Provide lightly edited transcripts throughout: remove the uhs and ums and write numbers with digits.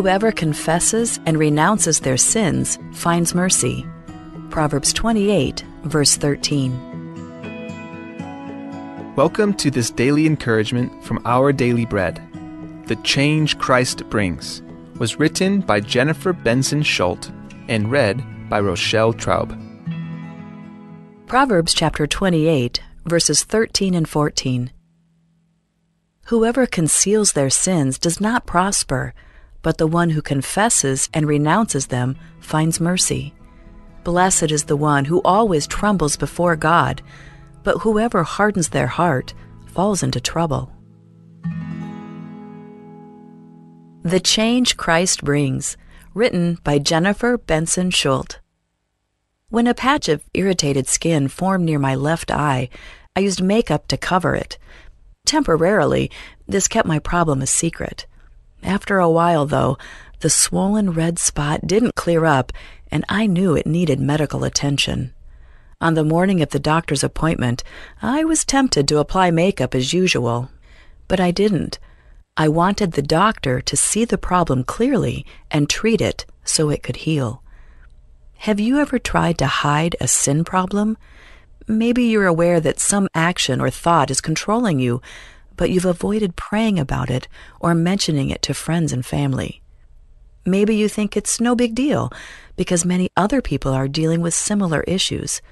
Whoever confesses and renounces their sins finds mercy. Proverbs 28, verse 13. Welcome to this daily encouragement from Our Daily Bread. The Change Christ Brings was written by Jennifer Benson Schultz and read by Rochelle Traub. Proverbs chapter 28, verses 13 and 14. Whoever conceals their sins does not prosper, but the one who confesses and renounces them finds mercy. Blessed is the one who always trembles before God, but whoever hardens their heart falls into trouble. The Change Christ Brings, written by Jennifer Benson Schultz. When a patch of irritated skin formed near my left eye, I used makeup to cover it. Temporarily, this kept my problem a secret. After a while, though, the swollen red spot didn't clear up, and I knew it needed medical attention. On the morning of the doctor's appointment, I was tempted to apply makeup as usual. But I didn't. I wanted the doctor to see the problem clearly and treat it so it could heal. Have you ever tried to hide a sin problem? Maybe you're aware that some action or thought is controlling you, but you've avoided praying about it or mentioning it to friends and family. Maybe you think it's no big deal because many other people are dealing with similar issues.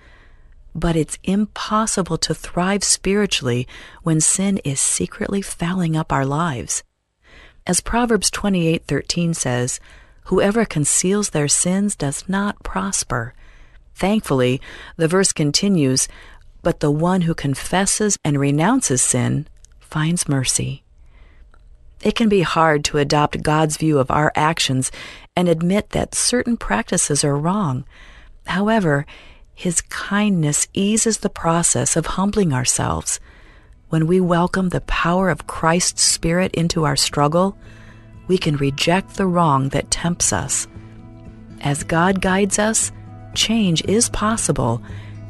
But it's impossible to thrive spiritually when sin is secretly fouling up our lives. As Proverbs 28:13 says, whoever conceals their sins does not prosper. Thankfully, the verse continues, but the one who confesses and renounces sin finds mercy. It can be hard to adopt God's view of our actions and admit that certain practices are wrong. However, His kindness eases the process of humbling ourselves. When we welcome the power of Christ's Spirit into our struggle, we can reject the wrong that tempts us. As God guides us, change is possible,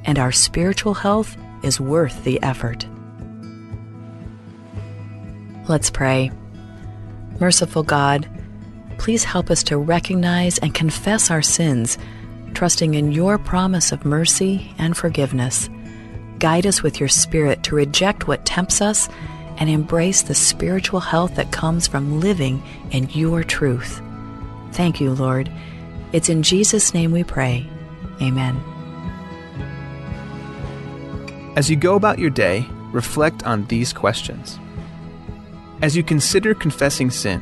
and our spiritual health is worth the effort. Let's pray. Merciful God, please help us to recognize and confess our sins, trusting in your promise of mercy and forgiveness. Guide us with your Spirit to reject what tempts us and embrace the spiritual health that comes from living in your truth. Thank you, Lord. It's in Jesus' name we pray. Amen. As you go about your day, reflect on these questions. As you consider confessing sin,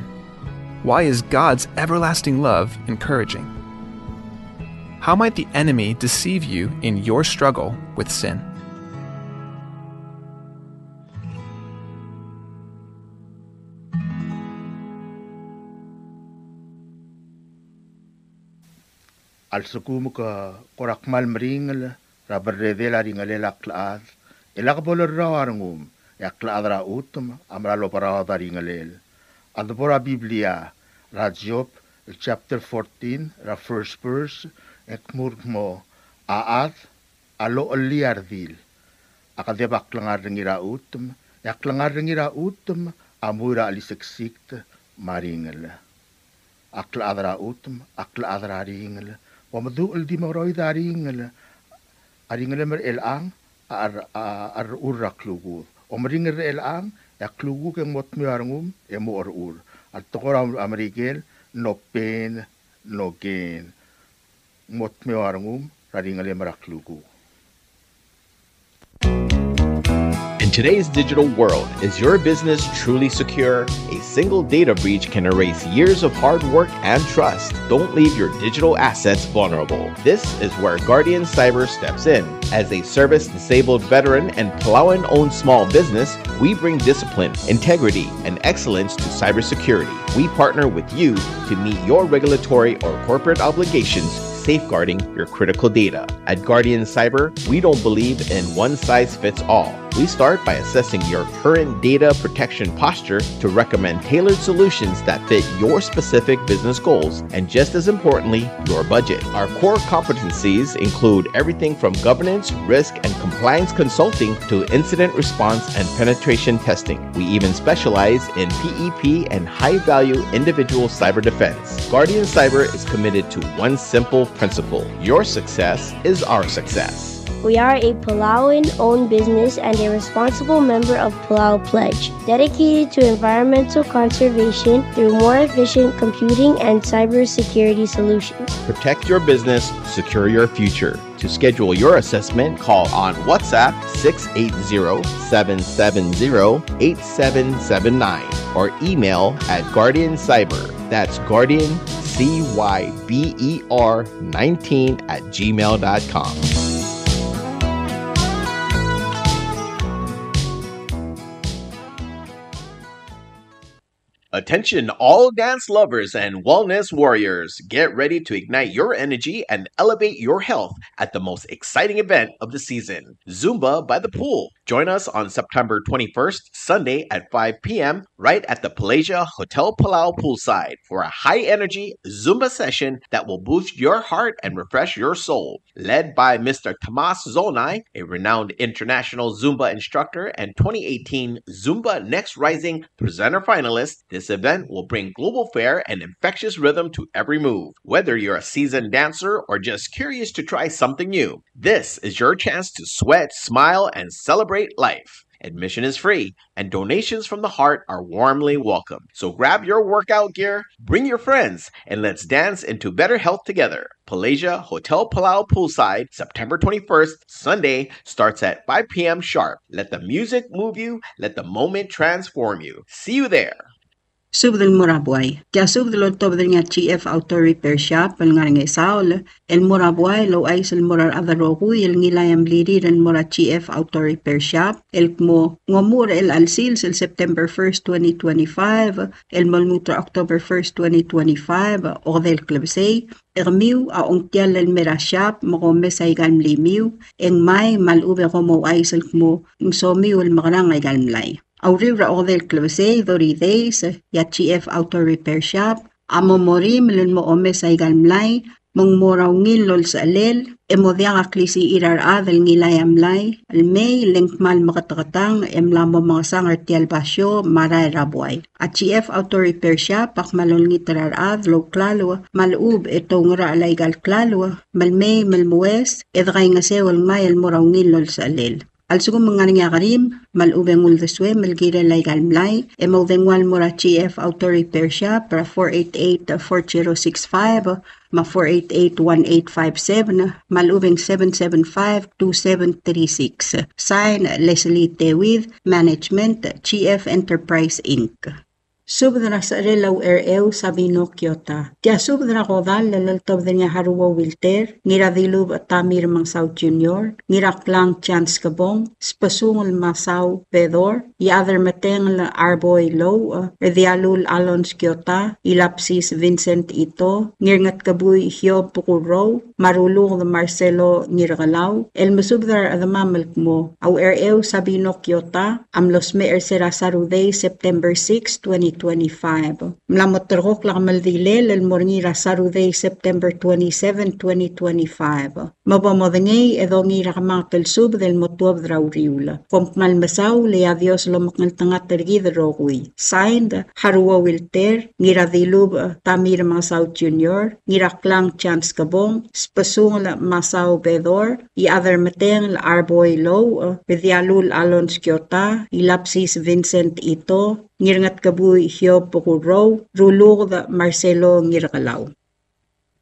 why is God's everlasting love encouraging? How might the enemy deceive you in your struggle with sin? Alsukumuka korakmal meringal rabarredela ringalela klaad elakbolor rawarngum yaklaadra utum amralo parada ringalel adbora Biblia Job chapter 14 ra first verse ekmurmo aat alo oliardil akadebak langar ringira utum yaklangar ringira utum amura aliseksikt maringal aklaadra utum aklaadra ringal Wamadu uldi maroy daringal aringal mer elang ar uraklugu omringal elang yaklugu keng mot miarngum emo ur at tokora amerigel no pain no gain mot miarngum raringal meraklugu. In today's digital world, is your business truly secure? A single data breach can erase years of hard work and trust. Don't leave your digital assets vulnerable. This is where Guardian Cyber steps in. As a service-disabled veteran and Palawan-owned small business, we bring discipline, integrity, and excellence to cybersecurity. We partner with you to meet your regulatory or corporate obligations, safeguarding your critical data. At Guardian Cyber, we don't believe in one-size-fits-all. We start by assessing your current data protection posture to recommend tailored solutions that fit your specific business goals and, just as importantly, your budget. Our core competencies include everything from governance, risk, and compliance consulting to incident response and penetration testing. We even specialize in PEP and high-value individual cyber defense. Guardian Cyber is committed to one simple principle: your success is our success. We are a Palauan-owned business and a responsible member of Palau Pledge, dedicated to environmental conservation through more efficient computing and cybersecurity solutions. Protect your business, secure your future. To schedule your assessment, call on WhatsApp 680-770-8779 or email at Guardian Cyber. That's Guardian, CYBER 19@gmail.com. Attention all dance lovers and wellness warriors. Get ready to ignite your energy and elevate your health at the most exciting event of the season, Zumba by the Pool. Join us on September 21st, Sunday at 5 p.m. right at the Palasia Hotel Palau poolside for a high-energy Zumba session that will boost your heart and refresh your soul. Led by Mr. Tomas Zonai, a renowned international Zumba instructor and 2018 Zumba Next Rising presenter finalist, this event will bring global flair and infectious rhythm to every move. Whether you're a seasoned dancer or just curious to try something new, this is your chance to sweat, smile, and celebrate life. Admission is free, and donations from the heart are warmly welcome. So grab your workout gear, bring your friends, and let's dance into better health together. Palasia Hotel Palau poolside, September 21st, Sunday, starts at 5 p.m. sharp. Let the music move you, let the moment transform you. See you there. Subdel Morabuay. Kaya subdel otobdel nga GF Auto Repair Shop, el nga nga isaol, el Morabuay, lo ay sel morar adarogu, el ngilayam liriran mora GF Auto Repair Shop, el mo ngomura el alsil sel September 1st, 2025, el malmutra October 1st, 2025, o del klebsay, Ermiu a ongtial el mera shop, mo mesay galmli miu, eng may malube komo ay sel mo, ng somiu el magrang ay galmlay. Auriura o del klebsay, doridays, ya GF Auto Repair Shop, amo morim lun mo omes ay galmlay, mong moraw ngilol sa alel, emodiang aklisi irar adel ngilay amlay, almay lengkmal makatakatang, emlamo mga sangar tial basyo, maray rabuay. At GF Auto Repair Shop, akmalol ngitarar adlo, klalo, malub itong ra alay gal klalo, malmay malmuwes, edray nga sewal may moraw ngilol sa alel. Also kung mga nangyakarim, malubeng uldaswe, malgira lay galmlay, emodengwal mura GF Auto Repair Shop, para 488-4065, ma 488-1857, malubeng 775-2736. Sign Leslie Tewid, Management, GF Enterprise Inc. Subdra sa relaw REU Sabino Kyoto. Kaya subdra ko dal lalatob niya Haruwa Wilter, ngira dilub at Tamir Mang South Junior, ngira klang Chance Kabong, spasungol Masaw Pedor, yather mateng la Arboy Low, Redialul Alons Kyoto, Ilapsis Vincent Ito, ngirngat kabuy Hiob Pukuro, Marulong the Marcelo Nirgalaw, El Masubdra Adamamalk mo, au REU Sabino Kyoto, Amlos Meer Sera Saruday September 6, 2025. Mlamotrok lang maldilel el morngira Saruday September 27, 2025. Mabamodengay edo ngira kamakal sub del motuab drauriula. Kompmal masaw le adios lo maknaltangat tergid rogui. Signed, Haruwa Wilter, ngira dilub Tamir Masaw Junior, ngira klang Chance Kabong, spasung la Masaw Bedor, i other mateng la Arboy Low, Vidialul Alons Kyoto, Ilapsis Vincent Ito, ngirngat kabuy Hiob Pukuro, Rulog Marcelo Ngirgalaw.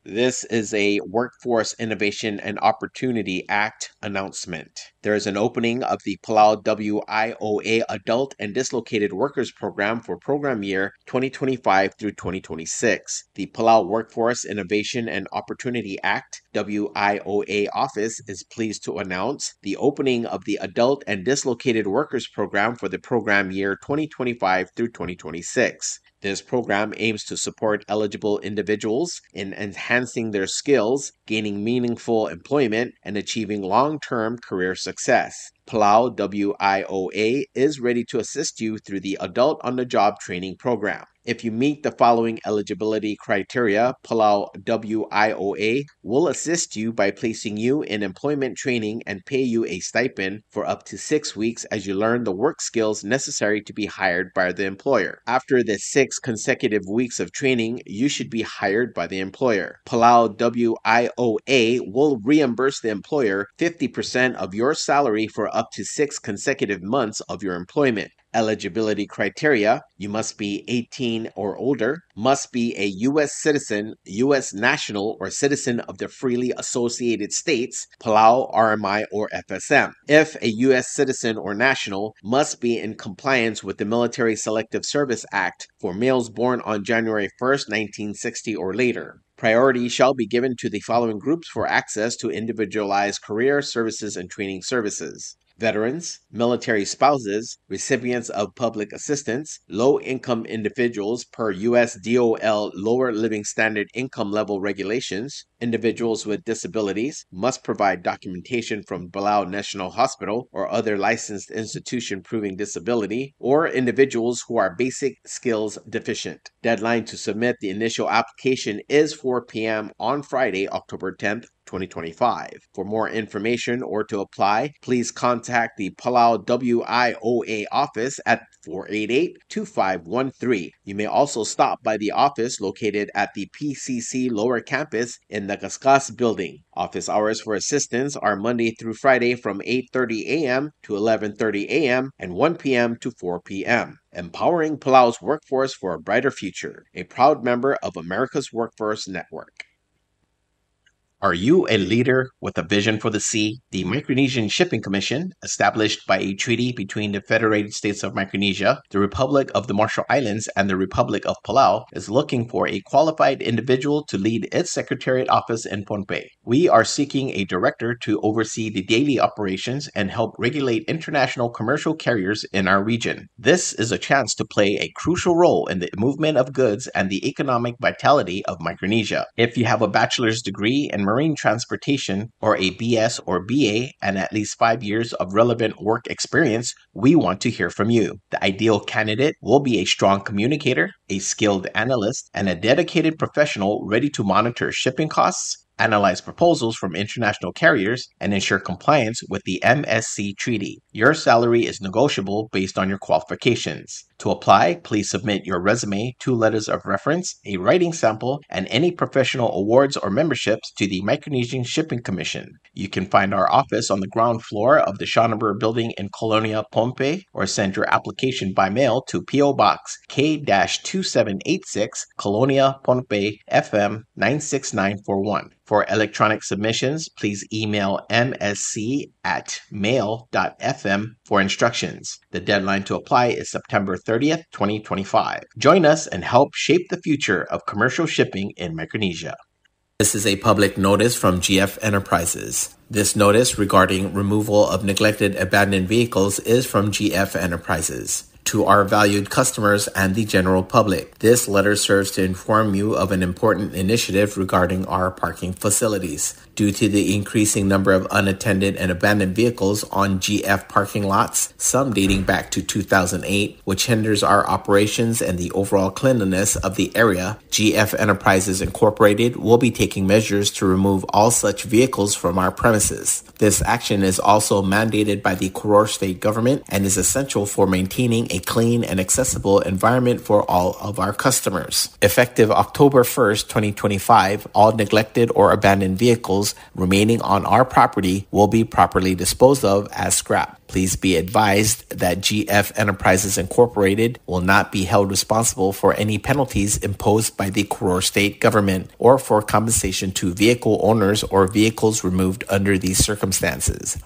This is a Workforce Innovation and Opportunity Act announcement. There is an opening of the Palau WIOA Adult and Dislocated Workers Program for program year 2025 through 2026. The Palau Workforce Innovation and Opportunity Act WIOA office is pleased to announce the opening of the Adult and Dislocated Workers Program for the program year 2025 through 2026. This program aims to support eligible individuals in enhancing their skills, gaining meaningful employment, and achieving long-term career success. Palau WIOA is ready to assist you through the Adult on-the-Job Training Program. If you meet the following eligibility criteria, Palau WIOA will assist you by placing you in employment training and pay you a stipend for up to 6 weeks as you learn the work skills necessary to be hired by the employer. After the 6 consecutive weeks of training, you should be hired by the employer. Palau WIOA will reimburse the employer 50% of your salary for up to 6 consecutive months of your employment. Eligibility criteria: you must be 18 or older, must be a U.S. citizen, U.S. national, or citizen of the freely associated states, Palau, RMI, or FSM. If a U.S. citizen or national, must be in compliance with the Military Selective Service Act for males born on January 1st, 1960 or later. Priority shall be given to the following groups for access to individualized career services and training services: veterans, military spouses, recipients of public assistance, low-income individuals per U.S. DOL lower living standard income level regulations, individuals with disabilities, must provide documentation from Palau National Hospital or other licensed institution proving disability, or individuals who are basic skills deficient. Deadline to submit the initial application is 4 p.m. on Friday, October 10th, 2025. For more information or to apply, please contact the Palau WIOA office at 488-2513. You may also stop by the office located at the PCC Lower Campus in the Kaskas building. Office hours for assistance are Monday through Friday from 8:30 a.m. to 11:30 a.m. and 1 p.m. to 4 p.m. Empowering Palau's workforce for a brighter future. A proud member of America's Workforce Network. Are you a leader with a vision for the sea? The Micronesian Shipping Commission, established by a treaty between the Federated States of Micronesia, the Republic of the Marshall Islands, and the Republic of Palau, is looking for a qualified individual to lead its Secretariat office in Pohnpei. We are seeking a director to oversee the daily operations and help regulate international commercial carriers in our region. This is a chance to play a crucial role in the movement of goods and the economic vitality of Micronesia. If you have a bachelor's degree in marine transportation or a BS or BA and at least 5 years of relevant work experience, we want to hear from you. The ideal candidate will be a strong communicator, a skilled analyst, and a dedicated professional ready to monitor shipping costs, analyze proposals from international carriers, and ensure compliance with the MSC Treaty. Your salary is negotiable based on your qualifications. To apply, please submit your resume, 2 letters of reference, a writing sample, and any professional awards or memberships to the Micronesian Shipping Commission. You can find our office on the ground floor of the Schonenberg Building in Colonia, Pohnpei, or send your application by mail to P.O. Box K-2786, Colonia, Pohnpei, FM 96941. For electronic submissions, please email msc@mail.fm for instructions. The deadline to apply is September 30th, 2025. Join us and help shape the future of commercial shipping in Micronesia. This is a public notice from GF Enterprises. This notice regarding removal of neglected abandoned vehicles is from GF Enterprises. To our valued customers and the general public, this letter serves to inform you of an important initiative regarding our parking facilities. Due to the increasing number of unattended and abandoned vehicles on GF parking lots, some dating back to 2008, which hinders our operations and the overall cleanliness of the area, GF Enterprises Incorporated will be taking measures to remove all such vehicles from our premises. This action is also mandated by the Koror State Government and is essential for maintaining a clean and accessible environment for all of our customers. Effective October 1st, 2025, all neglected or abandoned vehicles remaining on our property will be properly disposed of as scrap. Please be advised that GF Enterprises Incorporated will not be held responsible for any penalties imposed by the Koror State Government or for compensation to vehicle owners or vehicles removed under these circumstances.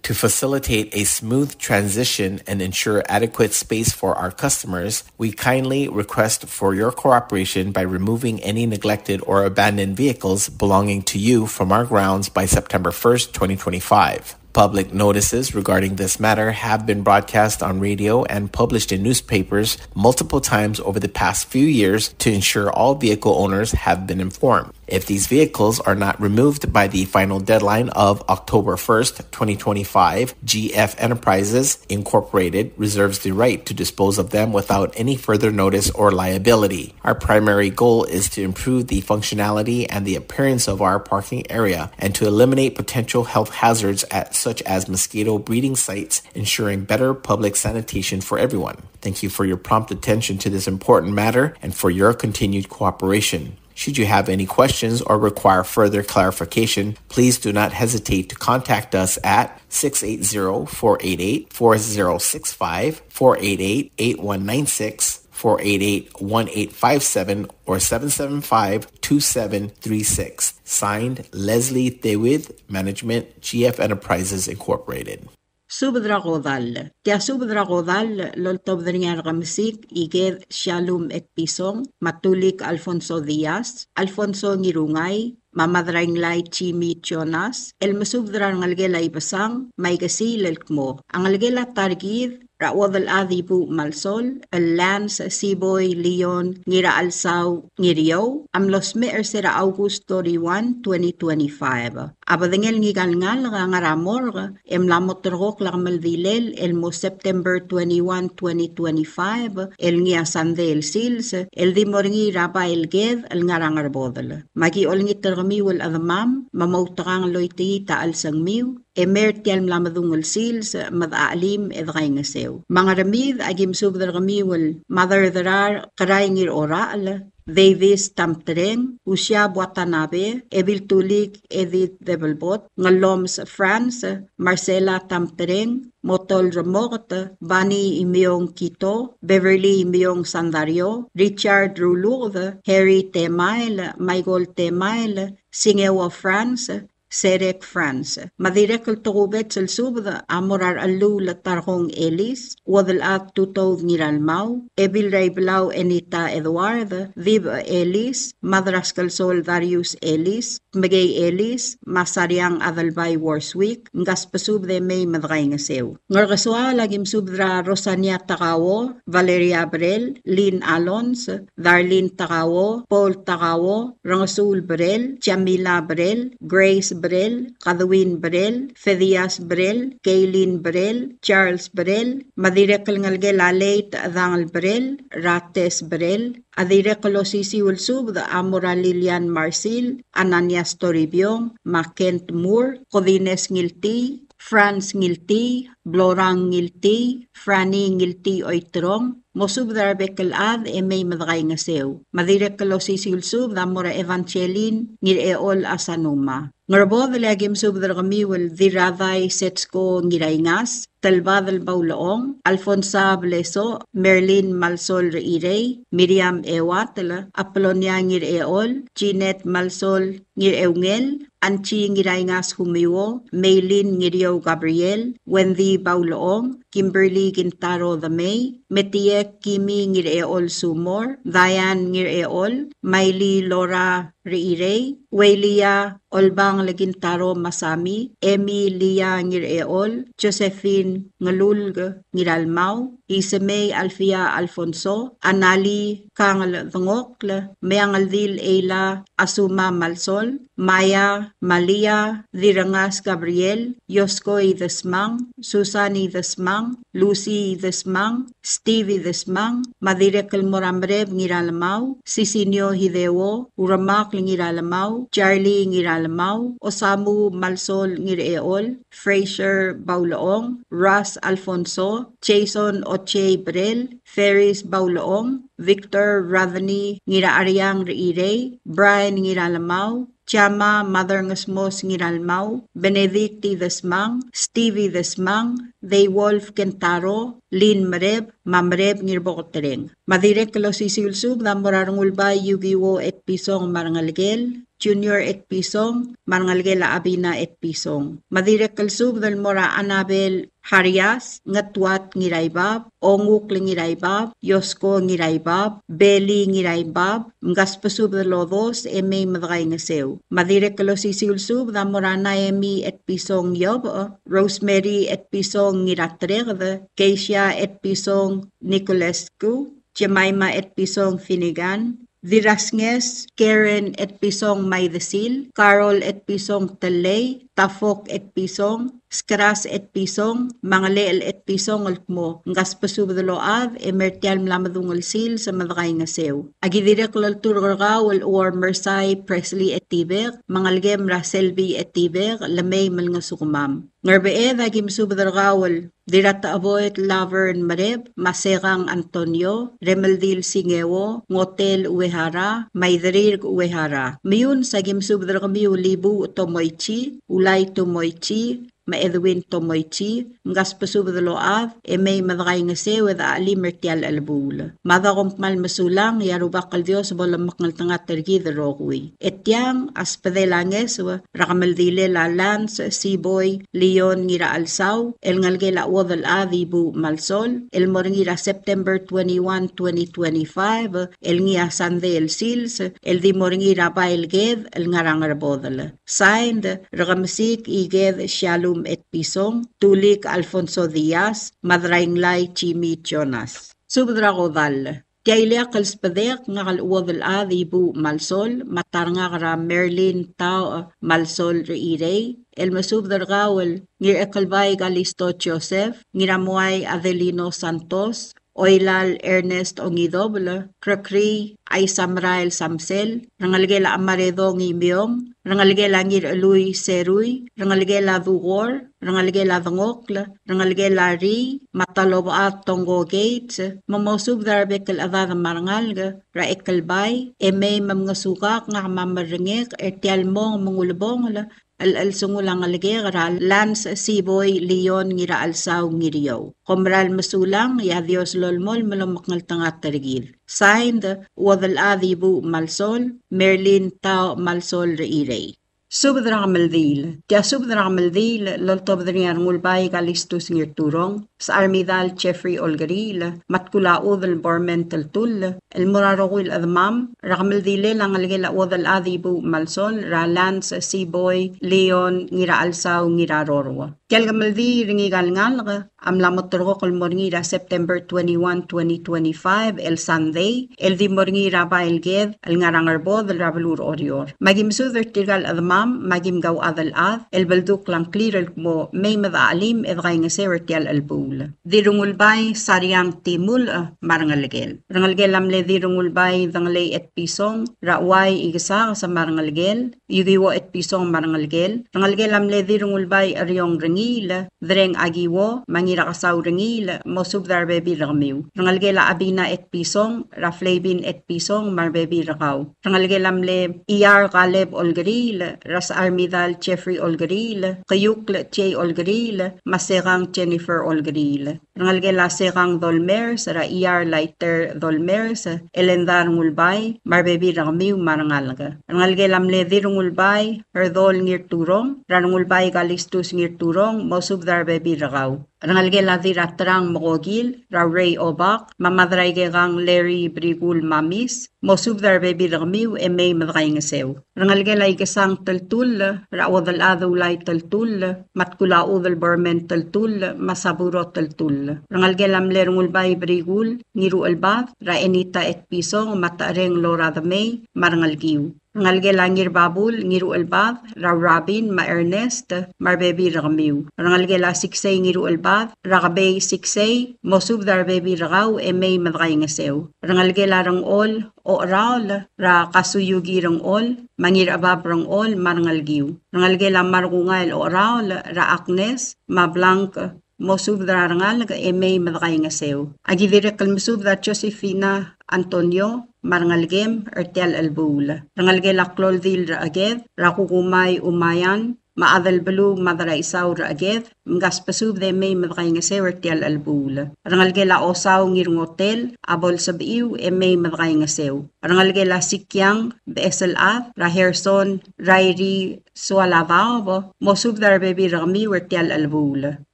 To facilitate a smooth transition and ensure adequate space for our customers, we kindly request for your cooperation by removing any neglected or abandoned vehicles belonging to you from our grounds by September 1st, 2025. Public notices regarding this matter have been broadcast on radio and published in newspapers multiple times over the past few years to ensure all vehicle owners have been informed. If these vehicles are not removed by the final deadline of October 1st, 2025, GF Enterprises Incorporated reserves the right to dispose of them without any further notice or liability. Our primary goal is to improve the functionality and the appearance of our parking area and to eliminate potential health hazards such as mosquito breeding sites, ensuring better public sanitation for everyone. Thank you for your prompt attention to this important matter and for your continued cooperation. Should you have any questions or require further clarification, please do not hesitate to contact us at 680-488-4065, 488-8196, 488-1857, or 775-2736. Signed, Leslie Thewith, Management, GF Enterprises Incorporated. Subadra Godal. Tia Subadra Godal, loltob dringar kamisik, iged Shalom et Pisong, Matulik Alfonso Diaz, Alfonso Ngirungay, Mamadraing Lai Chimi Jonas, El Masubdra Ngalgela Ibasang, Maigasi Lelkmo, Angalgela Targid, Rawadal Adibu Malsol, El Lance Siboy Leon, Ngira Alsaw Ngirio, Amlos Meer Sera August 31, 2025. Abadengel ngigalngal ngaramor, Emlamotrok Lakmaldilel, El Mo September 21, 2025, El Ngia Sande El Sils, El Dimorngi Raba El Ged, El Ngarangarbodal. Magi Olngit Termiwal Adamam, Mamautrang Loiti Ta Al Sangmiw, Emertial Mlamadungul Sils, Madaalim Edgaingasew. Mga ramid, agim subdar kamiwal, Mother Darar, Karayngir Oral, Davis Tamtreng, Usya Watanabe, Evil Tulik Edith Develbot, Ngaloms France, Marcela Tamtreng, Motol Ramot, Bani Imyong Quito, Beverly Imyong Sandario, Richard Rulud, Harry Temail, Michael Temail, Singewa France, Serek France. Madirekal tukubet sal subda amorar alu latarhong Elis, wadal at tutov niralmau, Ebil Raiblau Enita Eduard, Vib Elis, Madras Kalsol Darius Elis, Magay Elis, Masaryang Adalbay Warswick, Ngaspasub de May Madray Ngasew. Ngargaswa lagim subdra Rosania Takawo, Valeria Brel, Lynn Alons, Darlene Takawo, Paul Takawo, Rangasul Brel, Jamila Brel, Grace Brel, Kadwin Brel, Fedias Brel, Kaylin Brel, Charles Brel, Madirekal Ngalgel Aleit Adangal Brel, Rates Brel, Adirekalo Sisiwul Sub, the Amora Lilian Marcil, Ananias Toribio, Makent Moore, Codines Ngilti, Franz Ngilti, Blorang Ngilti, Franny Ngilti Oitrong, Mosub Darbekal Ad, May Madray Ngasew, Madirekalo Sisiwul Sub, the Amora Evangelin, Ngir Eol Asanuma. Ngarbo dalagim subdar kamiwal Diraday Setsko Ngirayngas, Talbadal Baulaong, Alfonsa Bleso, Merlin Malsol Reirey, Miriam Ewatala, Apolonia Ngir Eol, Jeanette Malsol Ngir Eungel, Anchi Ngirayngas Humiwo, Maylin Ngiryo Gabriel, Wendy Baulaong, Kimberly Gintaro the May, Metiek Kimi Ngir Eol Sumor, Diane Ngir Eol, Miley Laura Reirey, Welia Olbang Legintaro Masami, Emi Lia Ngir Eol, Josephine Ngalulg Ngiralmau, Isemay Alfia Alfonso, Anali Kangal Thongokle, Meangaldil Eila Asuma Malsol, Maya Malia Dirangas Gabriel, Yoskoy Desmang, Susani Desmang, Lucy Desmang, Stevie Desmang, Madirekal Moramrev Ngiralamau, Sisinyo Hideo, Uramak Ngiralamau, Charlie Ngiralamau, Osamu Malsol Ngireol, Fraser Baulaong, Russ Alfonso, Jason Oche Brel, Ferris Baulaong, Victor Ravani Ngiraaryang Reirey, Brian Ngiralamau, Chama Mother Ngasmos Ngiralmau, Benedicti Desmang, Stevie Desmang, Wolf Kentaro, Lin Mareb, Mamreb Ngirbokotereng. Madirek lo sisilsub na morarangulba Yugiwo et Pisong Marangalgel, Junior et Pisong, Marangalgel Abina et Pisong. Madirek kalsub dal mora Anabel Harias, Ngatwat Ngiraybab, Onguk Ngiraybab, Yosko Ngiraybab, Beli Ngiraybab, Ngaspasub dal lodos, May Madray Ngasew. Madirek lo sisilsub na mora Naemi et Pisong Yob, Rosemary et Pisong Ngiratreg, Keisha et Pisong Nicolescu, Jemima et Pisong Finnegan, Dirasnges, Karen et pisong may desil, Carol et pisong telay, Tafok et pisong, Skras et pisong, Mangaleel et pisong ultmo, Ngas pasubdaload, Emertial mlamadungal sil sa madakay nga sew. Agidirek lalturgaw or Mersay, Presley et Tiber, Mangalgem Raselby et Tiber, Lamay mal nga sukumam. Ngarbeed agim subdargawal, dirata avoid Laver Mareb, Maserang Antonio, Remeldil Singewo, Ngotel Uehara, Maidrir Uehara. Mayun sa agim subdargamiu libu Tomoichi, Ulay Tomoichi, Edwin Tomoichi, ngas pasubdaload, may madakay nga sew at ali mertial albul. Madakompmal masulang, yarubak al Dios bolang maknaltangat tergi the rokwi. Etyang aspadelanges, rakamaldile la Lance, Seaboy, Leon ngira alsaw, el ngalge la wadal adibu malsol, el moringira September 21, 2025, el ngia Sunday el sils, el di moringira bailged, el ngarangar bodal. Signed, rakamasik iged Shalom et pisong, Tulik Alfonso Diaz, Madrainglay Chimi Jonas. Subdragodal. Tiailea kalspadek nga kaluwadal adibu malsol, matar nga kara Merlin Tao malsol reirey, el masubdargawal ngir ekalbay Galisto Joseph, ngiramuay Adelino Santos, Oilal Ernest Ongidobla, Krakri ay Samrael Samsel, rangalgela Amaredo Ngimyong, rangalgela Ngir Eluy Seruy, rangalgela Dugor, rangalgela Dangokla, rangalgela Ri, Matalobaat Tongo Gates, mamosub darbekal avada marangalga, raekalbay, may mamngasukak nga mamarangek, ertial mong mangulabong al-sungulang alagera, Lance Seaboy, Leon ngira alsaw ngiriyaw. Komral masulang, ya Dios lolmol malamakngal tangat tarigid. Signed, wadal adibu malsol, Merlin Tao malsol reirey. Subdra Maldil. Tia Subdra Maldil, loltobdriar ngulbay galistus ngir turong, sa Armidal Jeffrey Olgaril, matkulaud el bormental tul, el murarowil admam, rakamaldile lang algela wadal adibu malsol, ra Lance Seaboy, Leon ngira alsaw ngira rorwa. Tialgamaldi ringigal ngalga, amlamotorgo kol morngira September 21, 2025, el Sunday, el di morngira ba elged, el ngarangarbod, el rabalur orior. Magim sudher tirgal admam, magim gaw adal el balduk lang clear mo may madaalim edgay nga sewertial albul. Dirungulbay sariyang timul marangalgel. Rangalgel amle dirungulbay danglay et pisong, raaway igasa sa marangalgel, yugiwo et pisong marangalgel. Rangalgel amle dirungulbay aryong ringil, dreng agiwo, mangira kasaw ringil, mosub darbebi ramiw. Rangalgela abina et pisong, raflabin et pisong marbebi rakaw. Rangalgel amle iyar kaleb olgaril, ras Armidal Jeffrey Olgaril, kayukl Jay Olgaril, maserang Jennifer Olgaril. Rangalgela serang dolmers, ra iyar lighter dolmers, elendar ngulbay, marbebi ramiw marangalga. Rangalgela amle dirungulbay, herdol ngir turong, ranungulbay galistus ngir turong, mosub darbebi rakaw. Rangalgela diratrang mogogil, ra Ray Obak, mamadraygegang Larry Brigul Mamis, mosub darbebi ramiw may madray nga sew. Rangalgela igasang taltul, ra wadal adulay taltul, matkula udal bormen taltul, masaburo taltul. Rangalgela mlerungulbay Brigul, niru albath, ra Enita et pisong, matareng Lora the May, marangalgiw. Rangalgela ngir babul, ngiru albath, ra Robin, ma Ernest, marbebi ramiw. Rangalgela siksay ngiru albath, rakabay siksay, mosub darbebi rakaw, may madray nga sew. Rangalgela rang ol, o rawl, ra kasuyugi rang ol, mangir abab rang ol, marangalgiw. Rangalgela marungail o rawl, ra Agnes, ma Blanc, mosub darangal, may madray nga sew. Agidire kalmusub da Josefina Antonio, marangalgem, ertial albul. Rangalgela Cloldil ra aged, rakukumay umayan, maadal balu madara isaw ra aged, ngas pasub de may madray nga sew ertial albul. Rangalgela osaw ngirong hotel, abol sabiw, may madray nga sew. Rangalgela sikyang, beesel ra Herson, Rairi, Sualavaw, mosub darbebi rami ertial albul.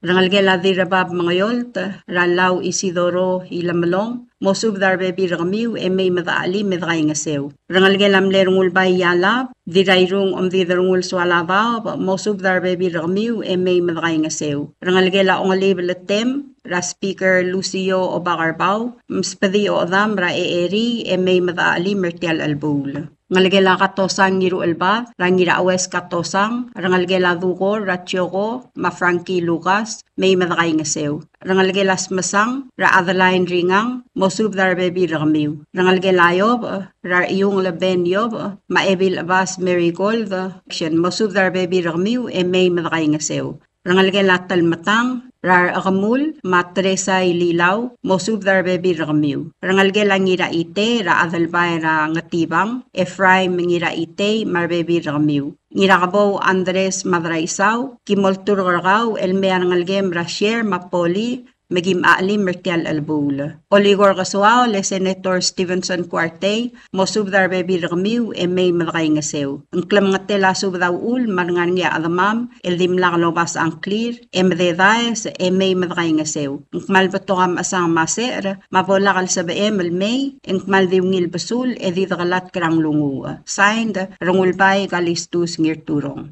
Rangalgela dirabab mga yolt, ranlaw Isidoro ilamalong, mosub darbebi ramiw may madaali medray nga sew. Rangalgelam lerungulbay yalab, dirayrung didarungul swalavaw, mosub darbebi ramiw may medray nga sew. sew. Rangalgela ongalib letem, ra speaker Lucio Obacarbaw, mspedi o adam ra eeri may madaali mertial albul. Ngalgela katosang ngiru elba, rangira awes katosang, rangalgela dukor, ratsyoko, ma Frankie Lucas, may madakay nga sew. Rangalgelas masang, ra Adeline Ringang, mosub dar baby ramiw. Rangalgelayob, ra iyong laben yob, ma Evil Abbas Marigold, mosub dar baby ramiw, may madakay nga sew. Rangalgela talmatang, rar akamul, ma Teresa Ililaw, mosub dar baby ramiw. Rangalgela ngira ite, ra adalbay ra ngatibang, Efraim ngira ite, mar baby ramiw. Ngira kabaw Andres Madraisaw, kimoltur gargaw, elmea rangalgem ra share mapoli, magim aalim mertial albul. Oligor Kasuao, le Senator Stevenson Cuarte, mosub dar baby ramiw, may malakay nga sew. Ang klam nga tela sub daw ul, marangan nga adamam, eldim lang lobas ang clear, mdedaes, may malakay nga sew. Ang malbato kam asang maser, mavolakal sa baem may, ang maldiwngil basul, edi dakalat karang lungu. Signed, Rungulbay Kalistus Ngirturong.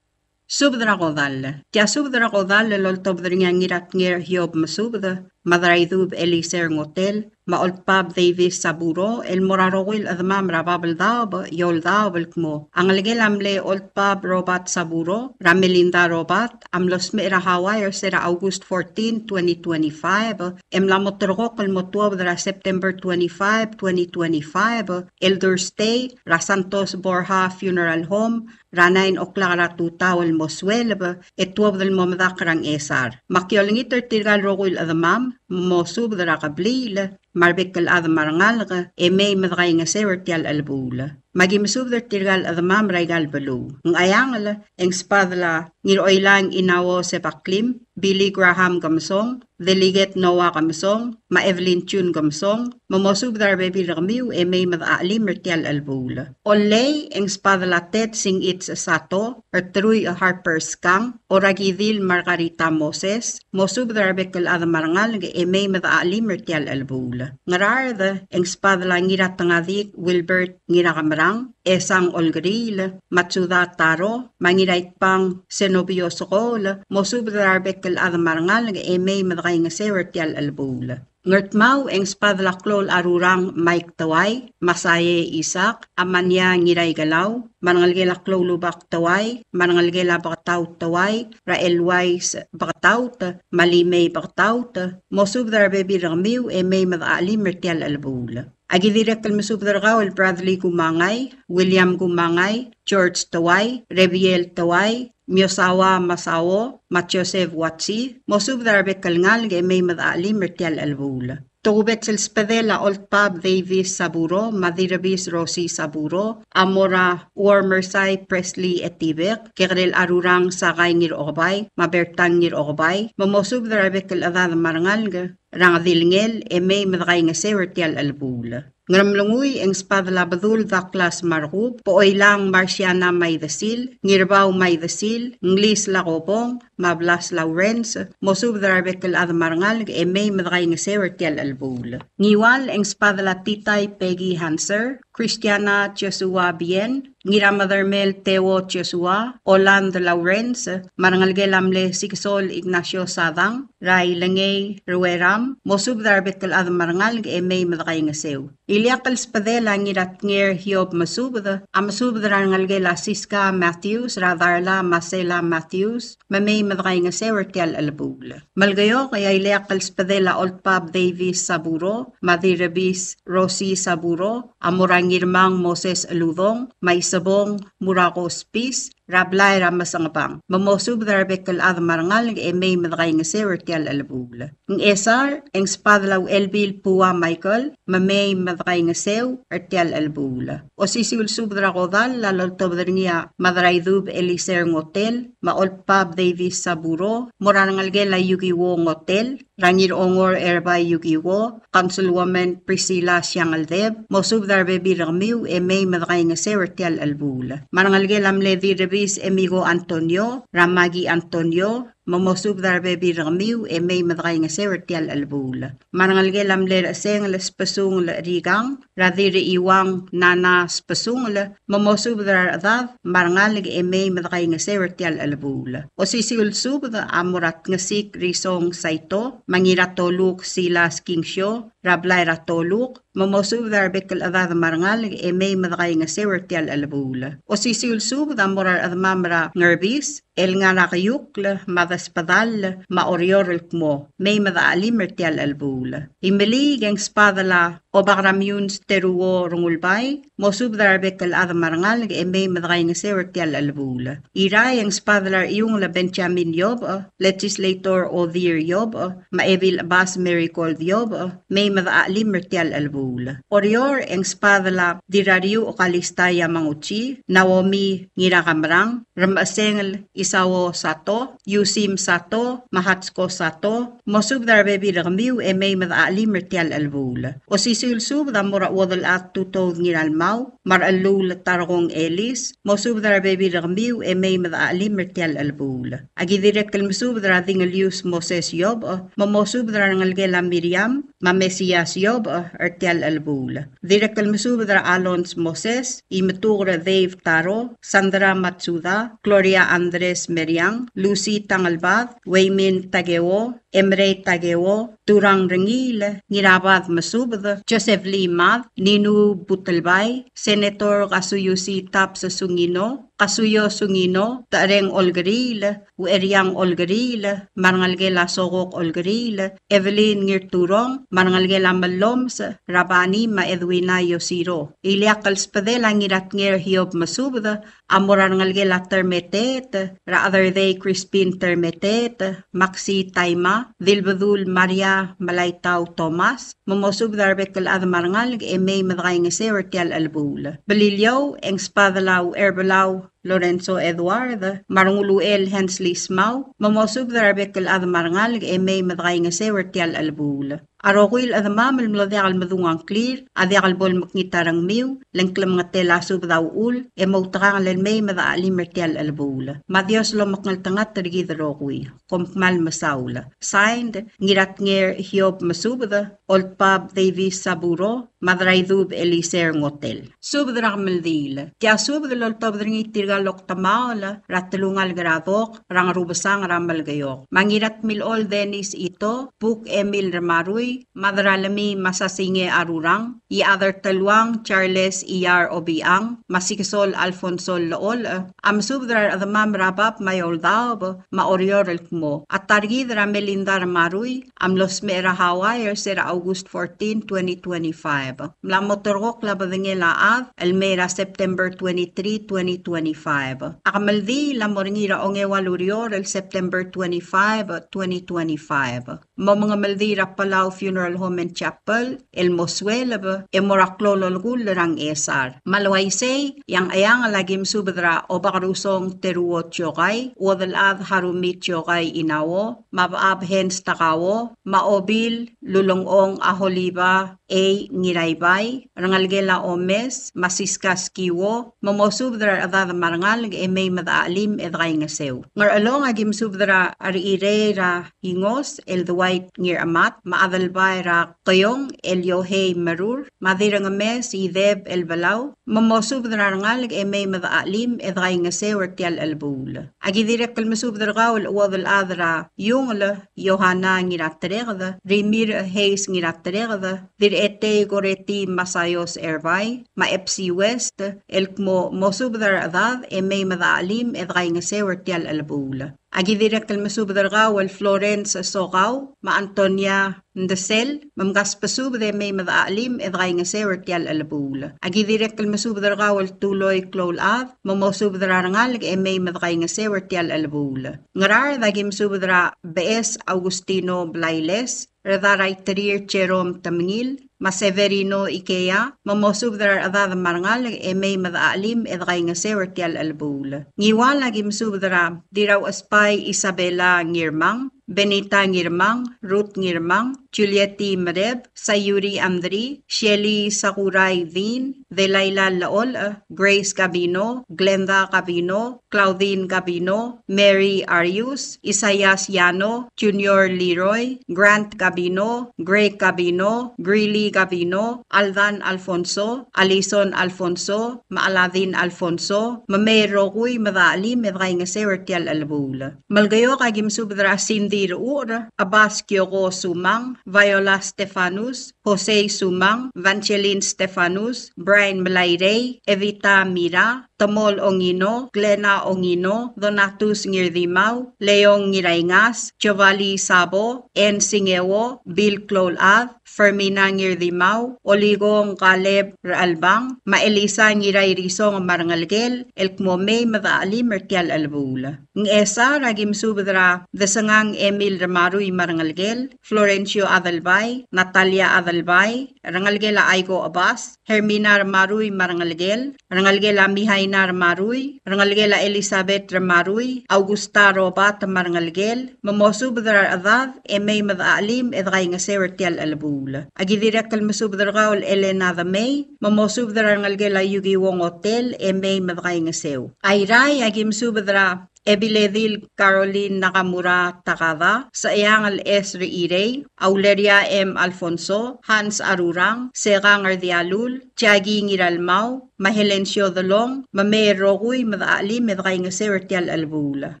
Subdra kodal. Kya subdra kodal loltob dringa ngirat ngir hiob masubda. Madraidub Eliser Ngotel, maolpab Davis Saburo, el morarowil admam rababel daub, yol daubel kmo. Ang legelamle olpab Robert Saburo, Ramelinda Robert, amlos meira Hawaii sera August 14, 2025, emlamotrokok el motuab dra September 25, 2025, Elders Day, Ra Santos Borja Funeral Home, Ra 9 o'clock ra tutawel moswelb, etuab del momaдаkrang esar. Makiolingiter tirgal rowil admam, mosub dra kablil, marbekal ad marangal, may madray nga sewertial albula. Magimisub der tirgal ad mam raigal balu. Ng ayangal, ang spadla, niroilang inawo se paklim, Billy Graham Gamsong, Deliget Noah Gamsong, ma Evelyn Chun Gamsong, mamosub dar baby ramiw, may madali mertial albula. Olay, ang spadla tet sing its sato, Truy Harper Skang, Oragidil Margarita Moses, mosub dar bekal ad marangal, may madali mertial albula. Ngararda, ang spadla ngirat tangadik, Wilbert ngirakamara, Esang Olgril, Matsuda Taro, Mangirait pang Senobio Sokol, Mosub Darbekal Adamarangal, may madakay nga sewertial albul. Ngertmaw ang spadla klol arurang Mike Taway, Masaye Isak, Amanya Ngiray Galaw, Manangalgela klolubak Taway, Manangalgela Bakataw Taway, Rael Wise Bakataw, Malimay Bakataw, Mosub Darbebi Ramiw, may madali mertial albul. Agidirek kalmasub dargaw el Bradley Gumangay, William Gumangay, George Taway, Reviel Taway, Miosawa Masawo, Matjosef Watsi, mosub darbek kalngal may madali mertial albul. Tugubet sel spadela Olpab Davis Saburo, Madirabis Rosie Saburo, Amora Warmersay Presley Etibek, Kerel Arurang Sakay Ngir Okbay, Mabertang Ngir Okbay, mamosub darbek kaladad marangal rangadilngel may madakay nga sewertial albul. Ngaramlunguy ang spadla badul daklas marhub, pooy lang Marciana Maydasil, Ngirbaw Maydasil, Nglis Lakopong, Mablas Lawrence, mosub darbekal adamarangal, may madakay nga sewertial albul. Ngiwal ang spadla Titay Peggy Hanser, Christiana Chesua Bien, Ngira Mother Mel Teo Chesua, Oland Lawrence, Marangalgelamle Siksol Ignacio Sadang, Ray Langay Rueram, mosub darbekal adamarangal, may madakay nga sew. Iliakal spadela ngirat ngir hiob masubda, amasubda rangalgela Siska Matthews, Radarla Marcela Matthews, mamay madakay nga sewertial albul. Malgayo kaya iliakal spadela Olpab Davis Saburo, Madirabis Rosie Saburo, Amurangirmang Moses Aludong, Maisabong Murako Spis, Rablay Ramasangabang. Mamosub darbekal adamarangal may madakay nga sewertial albul. Ng esar, ang spadlaw Elbil Pua Michael, mamay madakay nga sew, artial albul. O sisiul subdra kodal, laloltob niya Madraidub Eliser Ngotel, Maolpab Davis Saburo, Morangalgela Yugiwo Ngotel, Rangir Ongor Erbay Yugiwo, Councilwoman Priscilla Siangaldeb, Mosub darbebi ramiw may madakay nga sewertial albul. Marangalgelam Levi Amigo Antonio, Ramagi Antonio, mamosub dar bebi ramiu e may madray nga sewer tial albula. Marangal gelam le seng le spasung le rigang, radiri iwang nana spasung le, mamosub dar adad, marangal e may madray nga sewer tial albula. O sisigul sub da amurat nga sik risong saito, mangiratoluk silas kingsyo, rablay ratoluk, mamosub dar bekal adad marangal e may madray nga sewer tial albula. O sisigul sub da amurat admamra ngerbis, el nga nakayukla, madaspadal, maoriorel mo, may madaalim mertial albula. Imeli geng spadala, o bakramyun steruo rungulbay, mosub darabek al adamarangal, e may madagay nga sewertial albula. Iray ang spadalar iyong la Benjamin Yob, legislator o Dear Yob, maevil abas miracle Yob, may madaalim mertial albula. Orior ang spadala, dirariyo o kalistaya manguchi, Naomi ngirakamrang, ramasengel isawo sato, yusim sato, mahatsko sato, mosub darbebi ramiu e may madaalim mertial albula. O sisulsub da mura wadal at tutod ngiralmaw, maralul tarong elis, mosub darbebi ramiu e may madaalim mertial albula. Agi direct kalmusub darading alius Moses Yob, mamosub darangalgela Miriam, mamesias Yob, ertial albula. Direct kalmusub dara Alons Moses, imatura Dave Taro, Sandra Matsuda, Gloria Andres Meriang, Lucy Tangalbad, Waymin Tagewo, Emre Tagewo, Turang Rengil, Ngirabad Masubad, Joseph Lee Mad, Ninu Butalbay, Senator Kasuyusi Tap sa Sungino, Kasuyo Sungino, Tareng Olgaril, Ueryang Olgaril, Marangalgela Sokok Olgaril, Evelyn Ngirturong, Marangalgela Maloms, Rabani Maedwina Yosiro, Iliakal Spadela Ngirat Ngir Hiob Masubad, Amorangalgela Termetet, Rather They Crispin Termetet, Maxi Taima, Dilbadul Maria Malaytaw Thomas, Mamosub Darbekal Adamarangal, e may madagay nga sewertial albula. Balilyaw, eng spadalaw erbalaw, Lorenzo Eduard, Marunguluel Hensley Smaw, mamosub darbekal adamarangal e may madagay nga sewertial albula. Arokuil adamamal mlodekal madungang clear, adekal bol maknitarang miw, lengklam nga tela sub daw ul, e mautakang may madaalim mertial albula. Madios lo maknaltangat tarigid rokui, kompmal masawla. Signed, ngirat nger hiob masubda, Old Pub Davis Saburo, Madraydub Eliser Ngotel. Subdrak maldil, tia subdal tobdringi tirgalok tamaala, ratlungal gradok, rangrubasang ramalgayok. Mangirat milol Dennis ito, Puk Emil Ramaruy, Madralami Masasinge Arurang, Iather Talwang Charles Iyar Obiang, Masikisol Alfonso Lool, Amsubdrar Adamam Rabap Mayoldab, Maoriorel mo, at Targidra Melindar Maruy, Amlos Mera Hawaii, Sera August 14, 2025. Mlamotorok labadangelaad, Almera September 23, 2025. Akamaldi Lamoringira Ongewalurior, September 25, 2025. Mga Maldira Palau Funeral Home and Chapel, El Mosuelab, Emoraklololgul Rang Esar. Malwaisay, yang ayang alagim subadra o bakarusong teruo tiyokay, wadalad harumit tiyokay inawo, mabaab hens takawo, maobil, lulongong aholiba, ngiraybay, rangalgela omes, masiskas kiwo, mamosubdra adad marangal e may madaalim edray nga sew. Ngar along agim subdra ari ra hingos, el duwait ngir amat, maadalbay ra kayong el yohey marur, madirang mes ideb el balaw, mamosubdra rangal e may madaalim edray nga sew ertial albul. Agi direk kalmasubdra gawal wadal adra yung Yohana ngiratreda, Rimir Hayes ngiratreda, ete goreti masayos erbay, ma-FC West, elkmo mosubdar adad, e may madaalim edray nga sewertial albula. Agi direct kalmasubdar gawal Florence Sokaw, ma-Antonia Ndesel, mamgaspasubde may madaalim edray nga sewertial albula. Agi direct kalmasubdar gawal Tuloy Klolad, mamosubdar rangalig e may madray nga sewertial albula. Ngarar dagim subdra B.S. Augustino Blailes, Radaray Trier Jerome Tamingil, Maseverino Ikea, mamosubdar adad marangal e may madaalim edray nga sewertial albula. Ngiwala gim subdra diraw aspay Isabela Ngirmang, Benita Ngirmang, Ruth Ngirmang, Juliette Mareb, Sayuri Andri, Shelly Sakurai Vin, Delilah Laol, Grace Gabino, Glenda Gabino, Claudine Gabino, Mary Arius, Isayas Yano, Junior Leroy, Grant Gabino, Greg Gabino, Greeley Gabino, Aldan Alfonso, Alison Alfonso, Maaladin Alfonso, Mamay Rokuy Madali Medray nga Sewertial Alabula. Malgayo kagim subdra Cindy Ruur, Abbas Kyoko Sumang, Viola Stefanus, Jose Sumang, Vangeline Stefanus, Brian Malayre, Evita Mira, Tamol Ongino, Glena Ongino, Donatus Ngirdimaw, Leong Ngiraingas, Jovali Sabo, En Singewo, Bill Clolad, Fermina Ngirdimaw, Oligong Caleb Raalbang, Maelisa Ngiray Risong Marangalgel, Elkmome Madaali Mertial Albula. Ng esa ragim subdra Desangang Emil Ramaruy Marangalgel, Florencio Adalbay, Natalia Adalbay, Rangalgela Aigo Abbas, Hermina Ramaruy Marangalgel, Rangalgela Mihaina Ramaruy, Rangalgela Elizabeth Ramaruy, Augusta Robat Marangalgel, Mamosubdra Adad, Emay Madaalim Edray nga Sewertial Albula. Agidirek kalmasubdra Gaul Elena Damay, Mamosubdra Rangalgela Yugi Wong Hotel, Emay Madray nga Sew. Ayray agim subdra Ebiledil Caroline Nakamura Takada, sa Iangal S. Reirey, Auleria M. Alfonso, Hans Arurang, Serang Ardialul, Tiagi Ngiralmao, Mahelencio Dalong, Mame Roguy, Madaali, Medray nga Sewertial Albula.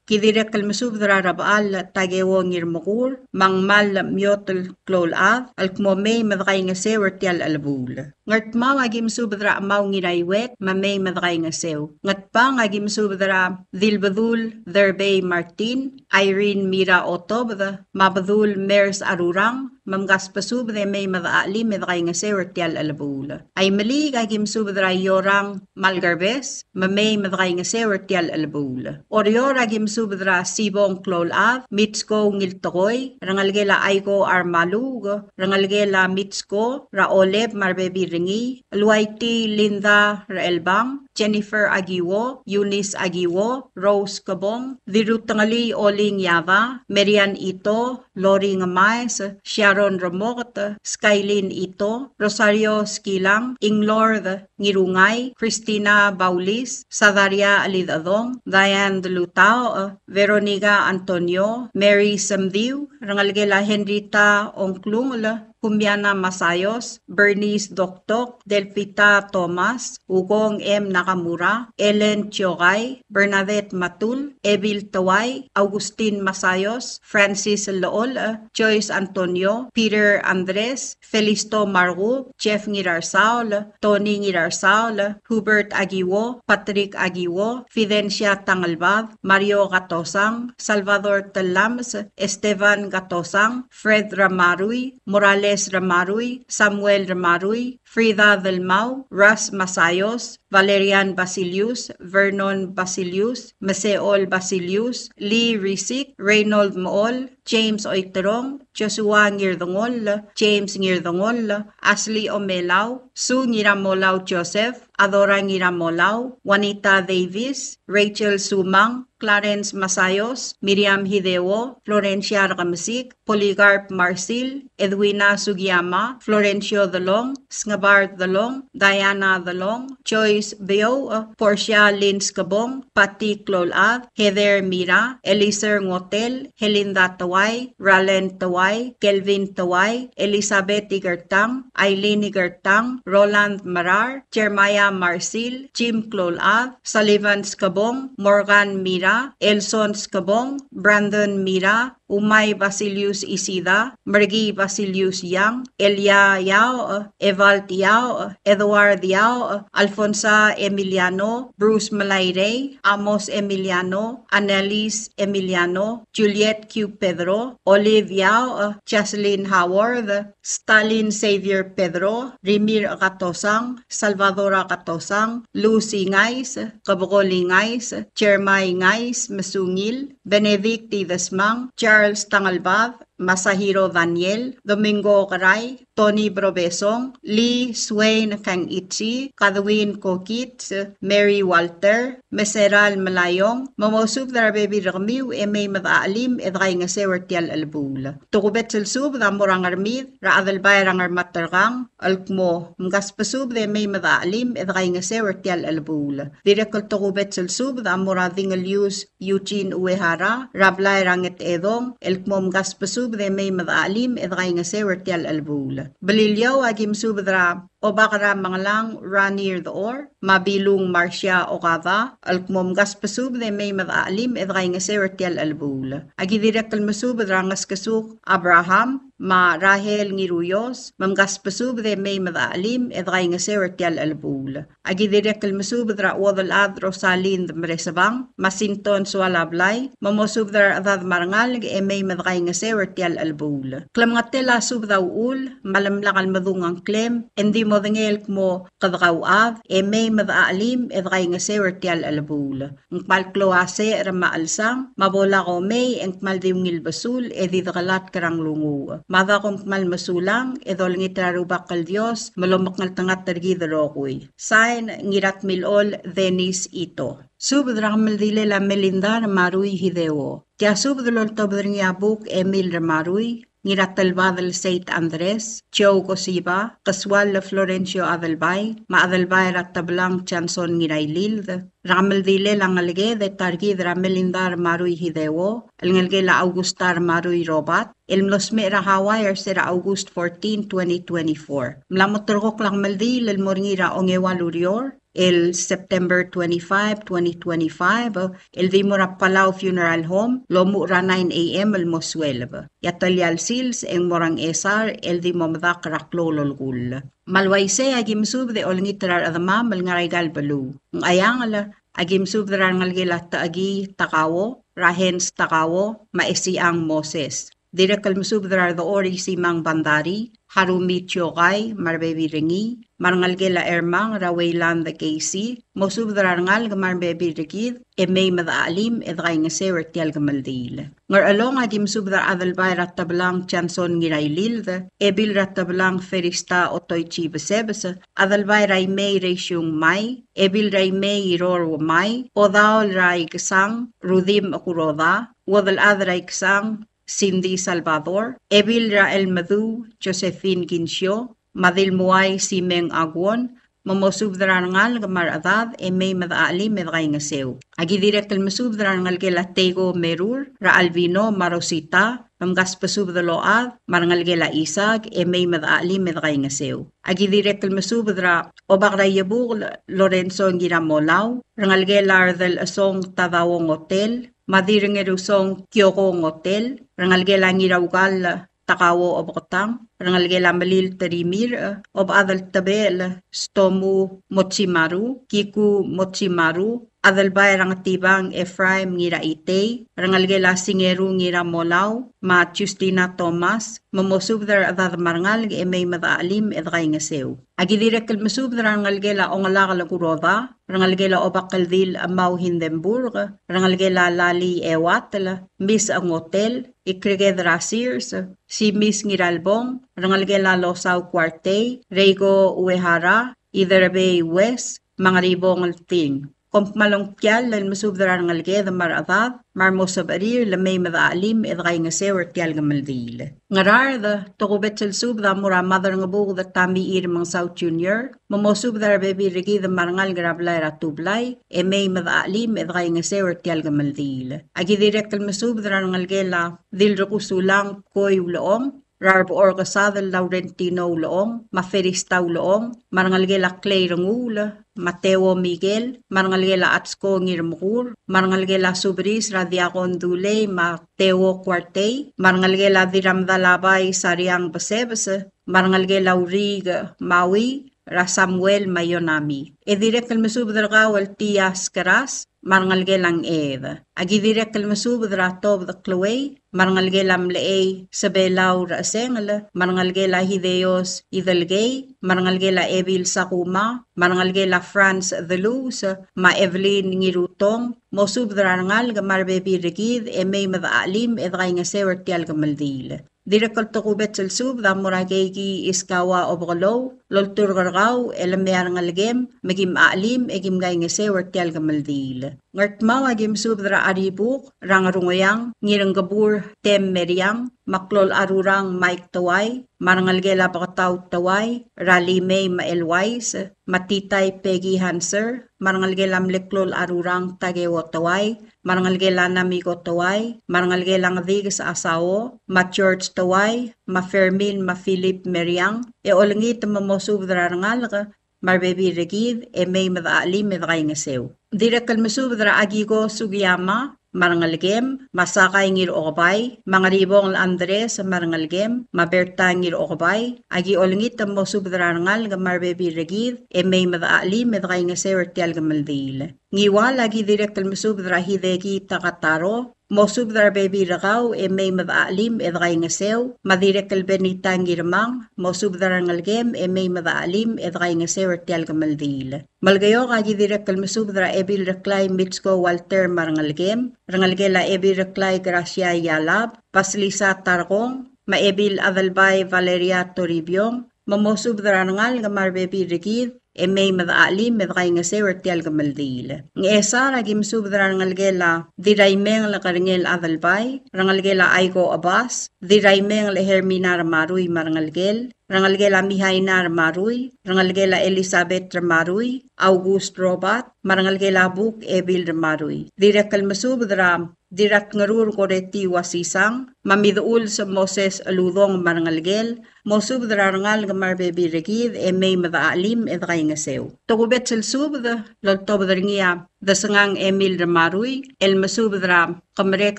Kidirek kalmasubdra Rabaal, Tagewo Ngirmakur, Mangmal Myotel Klolad, Alkmome, Medray nga Sewertial Albula. Ngat ma agim subdra Mau Ngiraiwet, Mame Medray nga Sew. Ngat pa agim subdra Dilbadul, Therbay Martin, Irene Mira Otobda, Mabadul Mers Arurang, Mamgas pasubde may madaali medray nga Sewertial Albula. Ay mali agim subdra Yorang Malgarbes, mamay medray nga Sewertial Albula. Oryor agim subdra Sibong Klolad, Mitsko Ngiltokoy, Rangalgela Aiko Armalug, Rangalgela Mitsko, Raoleb Marbebi Ringi, Luayti Linda Raelbang, Jennifer Agiwo, Eunice Agiwo, Rose Kabong, Dirutangali Oling Yava, Merian Ito, Lori Ngamaes, Sharon Ramot, Skylin Ito, Rosario Skilang, Inglor Ngirungay, Christina Baulis, Sadaria Alidadong, Diane Lutao, Veronica Antonio, Mary Samdiw, Rangalgela Henrita Onklungla, Kumbiana Masayos, Bernice Doktok, Delpita Thomas, Ugong M. Nakamura, Ellen Tiogay, Bernadette Matul, Evil Taway, Augustin Masayos, Francis Lool, Joyce Antonio, Peter Andres, Felisto Margu, Jeff Ngirarsaul, Tony Ngirarsaul, Hubert Agiwo, Patrick Agiwo, Fidencia Tangalbab, Mario Gatosang, Salvador Talams, Esteban Gatosang, Fred Ramaruy, Morales Ramaruy, Samuel Ramaruy, Frida Delmau, Russ Masayos, Valerian Basilius, Vernon Basilius, Maseol Basilius, Lee Risik, Reynold Mool, James Oiterong, Joshua Ngirdongol, James Ngirdongol, Ashley Omelao, Sue Ngiramolao Joseph, Adora Ngiramolao, Juanita Davis, Rachel Sumang, Clarence Masayos, Miriam Hideo, Florencia Rakamsik, Polycarp Marcil, Edwina Sugiyama, Florencio Dalong, Sngabar Dalong, Diana Dalong, Joyce Beo, Portia Lins Kabong, Patti Clolad, Heather Mira, Eliser Ngotel, Helinda Taway, Ralen Taway, Kelvin Taway, Elizabeth Igertang, Eileen Igertang, Roland Marar, Jeremiah Marcil, Jim Clolad, Sullivan Skabong, Morgan Mira, Elson Skabong, Brandon Mira, Umay Basilius Isida, Margie Basilius Yang, Elia Yao, Evald Yao, Edward Yao, Alfonsa Emiliano, Bruce Malayre, Amos Emiliano, Annalise Emiliano, Juliet Q. Pedro, Olive Yao, Jocelyn Howard, Stalin Xavier Pedro, Rimir Katosang, Salvadora Katosang, Lucy Ngais, Kabogoli Ngais, Jermay Ngais Masungil, Benedict Desmang, Charles Tangalbab, Masahiro Daniel, Domingo Caray, Tony Brobesong, Lee Swain Kang Itzi, Kadwin Kokit, Mary Walter, Meseral Malayong, Mamosub dara baby ramiw may madaalim edray nga sewer tial albula. Tukubet silsub da murang armid, raadal bayrang armatargang, alkmo, mgaspasub de may madaalim edray nga sewer tial albula. Direkal tukubet silsub da murading alius Eugene Uehara, rablay ranget edong, elkmo mgaspasub de may madaalim edray nga sewer tial albula. Balilyaw agim subdra o bakara manglang Ranier the Or, mabilung Marcia Okava, alkmom gaspasub de may madaalim edray nga sewer tial albula. Agi direkal masub drangas kasuk Abraham, ma Rahel ngiruyos, mam gaspasub de may madaalim edray nga sewer tial albula. Agi direkal masub dra wadal ad Rosalyn the Mresabang, masinton sualablay, mamosub dra adad marangal e may madray nga sewer tial albula. Klam nga tela sub daw ul, malamlakal madungang klem, endi mo dengel mo kadakawav, e may madaalim edray nga sewer tial albula. Ang palkloase rama alsang, mabola ko may ang maldiwngil basul edi dakalat karang lungu. Mada kong malmasulang edol ngitrarubak kal Dios malumak ngal tangat targi darokoy. Sign ngirat milol Denis ito. Subdra maldile la Melinda Marui Hideo. Tia subdlol tobdring yabuk Emil Marui. Ngirat Talbadal St. Andres, Joe Cosiba, Kaswal Florencio Adalbay, Maadalbay Ratablang Chanson Ngiraililde, Ramel Dile Langalge de Targid Ramelindar Marui Hideo, Alngalge la Augustar Marui Robat, Ilmlosme Rahaway Sera August 14, 2024. Mlamotorok lang Maldil El Moringira Ongewalurior, el September 25, 2025, el Vimora Palau Funeral Home, Lomura 9 a.m. el Moswelb. Yatalyal Sils en Morang Esar, el Vimomdak Raklololgul. Malwaise agimsub de olngitrar adama malngaraygal balu. Ng ayangala agimsub de rangalgila taagi takawo, rahens takawo, maesiang Moses. Direkal musub drar the ori simang bandari, harumi chokay, marbebi ringi, marangalgela ermang rawaylan the KC, musub drar ngal gamarbebi rigid, e may madaalim edray nga sewer tial gamaldil. Ngar along agim sub drar adalbay ratablang chanson ngiraililde, e bil ratablang ferista otoy chibasebasa, adalbay ray may reisyong may, e bil ray may iror may, odaol ray kasang, rudim akuroda, wadal adray kasang, Cindy Salvador, Ebil Rael Madu, Josephine Gincio, Madil Muay Simeng Agwon, mamosubdran ngal gamar adad e may madaalim medray nga sew. Agi direktal masubdran ngal ke Latego Merur, Ra Alvino Marosita, mamgaspasubdaload, marangal ke la Isag e may madaalim medray nga sew. Agi direktal masubdra obakra yabug Lorenzo Ngiramolaw, rangal ke Lardel Asong Tadawong Hotel, Madirang erusong Kyokong Hotel, rangalgela ngirawgal takawo obotang, rangalgela malil tarimir, ob adal tabel, stomu mochimaru, kiku mochimaru, adal bay rangatibang Ephraim ngira ite, rangalgela singeru ngira molaw, ma Justina Thomas, mamosubdar adad marangal e may madaalim edray nga sew. Agidirekal masubdar rangalgela ongalakal kuroda, rangalgela obakaldil amaw Hindenburg, rangalgela lali ewatala, Miss ang hotel, ikrigedra Sears, si Miss Ngiralbong, rangalgela Losaw Cuarte, Rego Uehara, Iderabay West, mga ribong ting. Kompmalong kyal lal masubdara ngalge the maradad, marmosab arir la may madaalim edray nga sewer tial gamaldil. Ngarar the tokubet sub da mura mother nga bug the tami irmang South Junior, mamosubdara baby rigi the marangal grablay ratublay, e may madaalim edray nga sewer tial gamaldil. Agi direktal masubdara ngalge la dil rukusulang koy uloong, Rarb Orgasada Laurentino Loong, Maferistaw Loong, Marangalgela Clay Rangula, Mateo Miguel, Marangalgela Atsko Ngirmukur, Marangalgela Subris Radiakon Dule, Mateo Cuarte, Marangalgela Diramdalabay Sariang Basebasa, Marangalgela Urig Maui, Rasamuel Mayonami. E direktal masubdra wal Tias Karas, Marangalgelang Eva. Agi direktal masubdra tob the Chloe, Marangalgelam Leey Sabelaw Rasengala, Marangalgela Hideos Idalgay, Marangalgela Evil Sakuma, Marangalgela France the Luz, Ma Evelyn Ngirutong, Mosubdra ngal gamarbebi rigid e may madaalim edray nga sewer tial gamaldil. Direkal tukubet selsub da muragegi iskawa obgalo loltur gargaw elamyar ngalgem megim alim egim gay ngese wertial gamaldil. Ngartmaw agim subdra aribuk rangarungoyang ngirang gabur tem meriang maklol arurang Mike Taway marangalgela pakataw Taway Rally May Maelwais Matitay Peggy Hanser marangalgelam leklol arurang Tagewo Taway marangalgela namiko Taway marangalgelang dig sa asawo ma George Taway ma Fermin ma Philip Meriang olengit mamosubdra rangalga marbebi regid may madaalim medray ngasew. Direkal masubdra agigo sugiyama marangalgem masakay ngir okbay mga ribong Andres marangalgem maberta ngir okbay agi olengit mamosubdra rangal ga marbebi regid may madaalim medray ngasew ertial gamaldil. Ngiwa lagi direkal masubdra hidegi takataro Mosubdar baby ragaw may madaalim edray ngasew madirekal benitang girmang mosubdar ngalgem may madaalim edray ngasew ertial gamaldil. Malgayo kagi direkal masubdra ebil reklay Mitsko Walter marangalgem rangalgela ebil reklay Gracia Yalab Paslisa Targong maebil Adalbay Valeria Toribiong mamosubdra ngal gamar baby regid may madaalim medray ngasew ertial gamaldil. Ng esa ragim subdra rangalgela diraymeng la karingel adalbay rangalgela Aigo Abbas diraymeng la Hermina Ramaruy marangalgel rangalgela Mihayna Ramaruy rangalgela Elizabeth Ramaruy August Robat marangalgela Buk Ebil Ramaruy. Direkal masubdra dirak ngarur koreti wasisang mamidul sa Moses aludong marangalgel mosubdra rangal gamar bebi regid may madaalim edray ngasew. Tugubet selsubda loltobdringia dasangang Emil Ramaruy el masubdra kamarek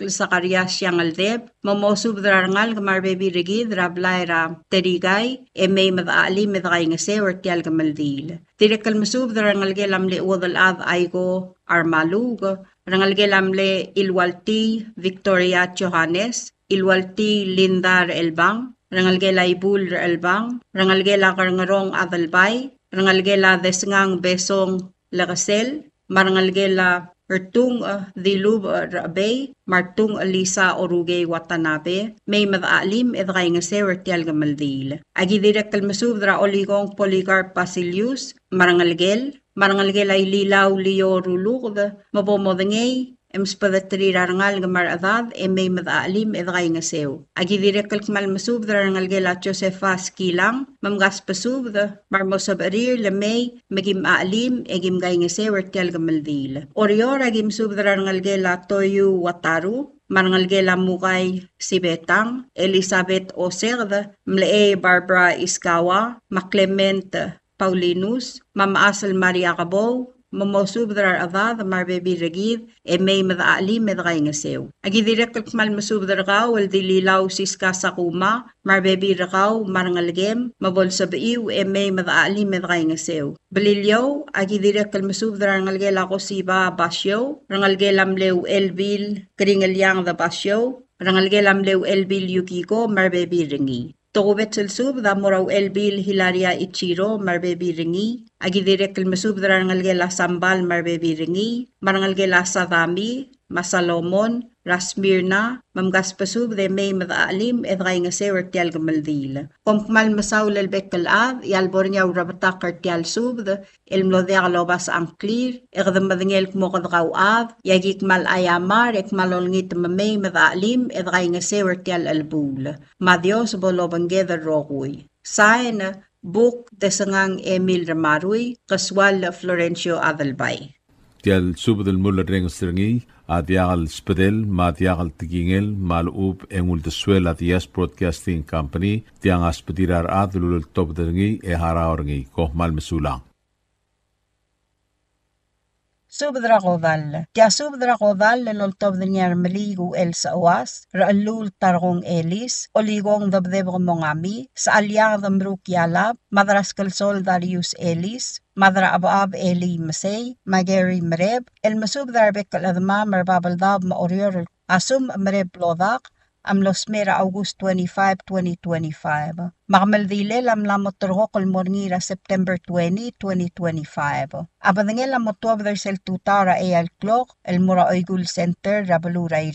Zacarias Yangaldeb mamosubdra rangal gamar bebi regid Rablaira Terigay may madaalim edray ngasew ertial gamaldil. Direkal masubdra rangalgelam le udal ad Aigo Armalug rangalgelamle Ilwalti Victoria Johannes, Ilwalti Lindar Elbang, rangalgela Ibul Elbang, rangalgela Karngarong Adalbay, rangalgela Desngang Besong Lagasel, marangalgela Ertung Dilub Rabay, Martung Alisa Orugay Watanabe, may madaalim edray ngasew ertial gamaldil. Agi direkal masubdra oligong Polycarp Basilius, marangalgel ay lilaw liyo rulukd mabomodengay emspadatri rangal gamar adad may madaalim edray ngasew. Agi direkal kmal masubdra rangalgela Josefas Kilang mamgas pasubda marmosab arir lamay magim aalim egim gay ngasew ertial gamaldil. Orior agim subdra rangalgela Toyu Wataru marangalgela Mukay Sibetang Elizabeth Oserda mlee Barbara Iskawa Maclement Paulinus, Mamaasal Maria Cabow, mamosubdrar adad marbebi regid may madaalim medray ngasew. Agi direkal kmal masubdar gaw el dililaw siska sakuma marbebi ragaw marangalgem mabolsabaiw may madaalim medray ngasew. Balilyaw agi direkal masubdar rangalgela Kosiba Basyo, rangalgelam lew Elbil Kringalyang the Basyo, rangalgelam lew Elbil Yukiko marbebi ringi. Tugubet selsub da moraw Elbil Hilaria Ichiro marbebi ringi. Agi direkal masubdra rangalgela Sambal marbebi ringi. Marangalgela Sadami, Masalomon, Rasmirna, mamgaspasub de may madaalim edray ngasew ertial gamaldil. Kompmal masaw lelbek kalad, yalbornya urabata kartial sub de ilmlodea lobas angklir, egdamadingel kmokadgaw ad, yagik mal ayamar ek malolngit mamay madaalim edray ngasew ertial albul. Madios bolobangeda roguy. Sain book desangang Emil Ramaruy, kaswal Florencio Adalbay. Tial subdel mulla rengstrengi adiagal spedel madiagal tigingel malub engul de suela dias broadcasting company tiang aspedirar adlul top dengi haraorngi kohmal mesulang. Subdra Godal. Tia subdra Godal loltob danyar maligu el sa oas, raalul targong elis, oligong dabdebong mongami, sa alyang damruk yalab, madras kalsol Darius Elis, madra abaab Eli Masay, mageri mereb, el masubdar bekaladma marbabaldab maorior asum mereb lodak, amlos mera August 25, 2025. Makamaldile lam motorho kulmorngira September 20, 2025. Abadangel lam motobder sel tutara al clock el mura oigul center rabalu ray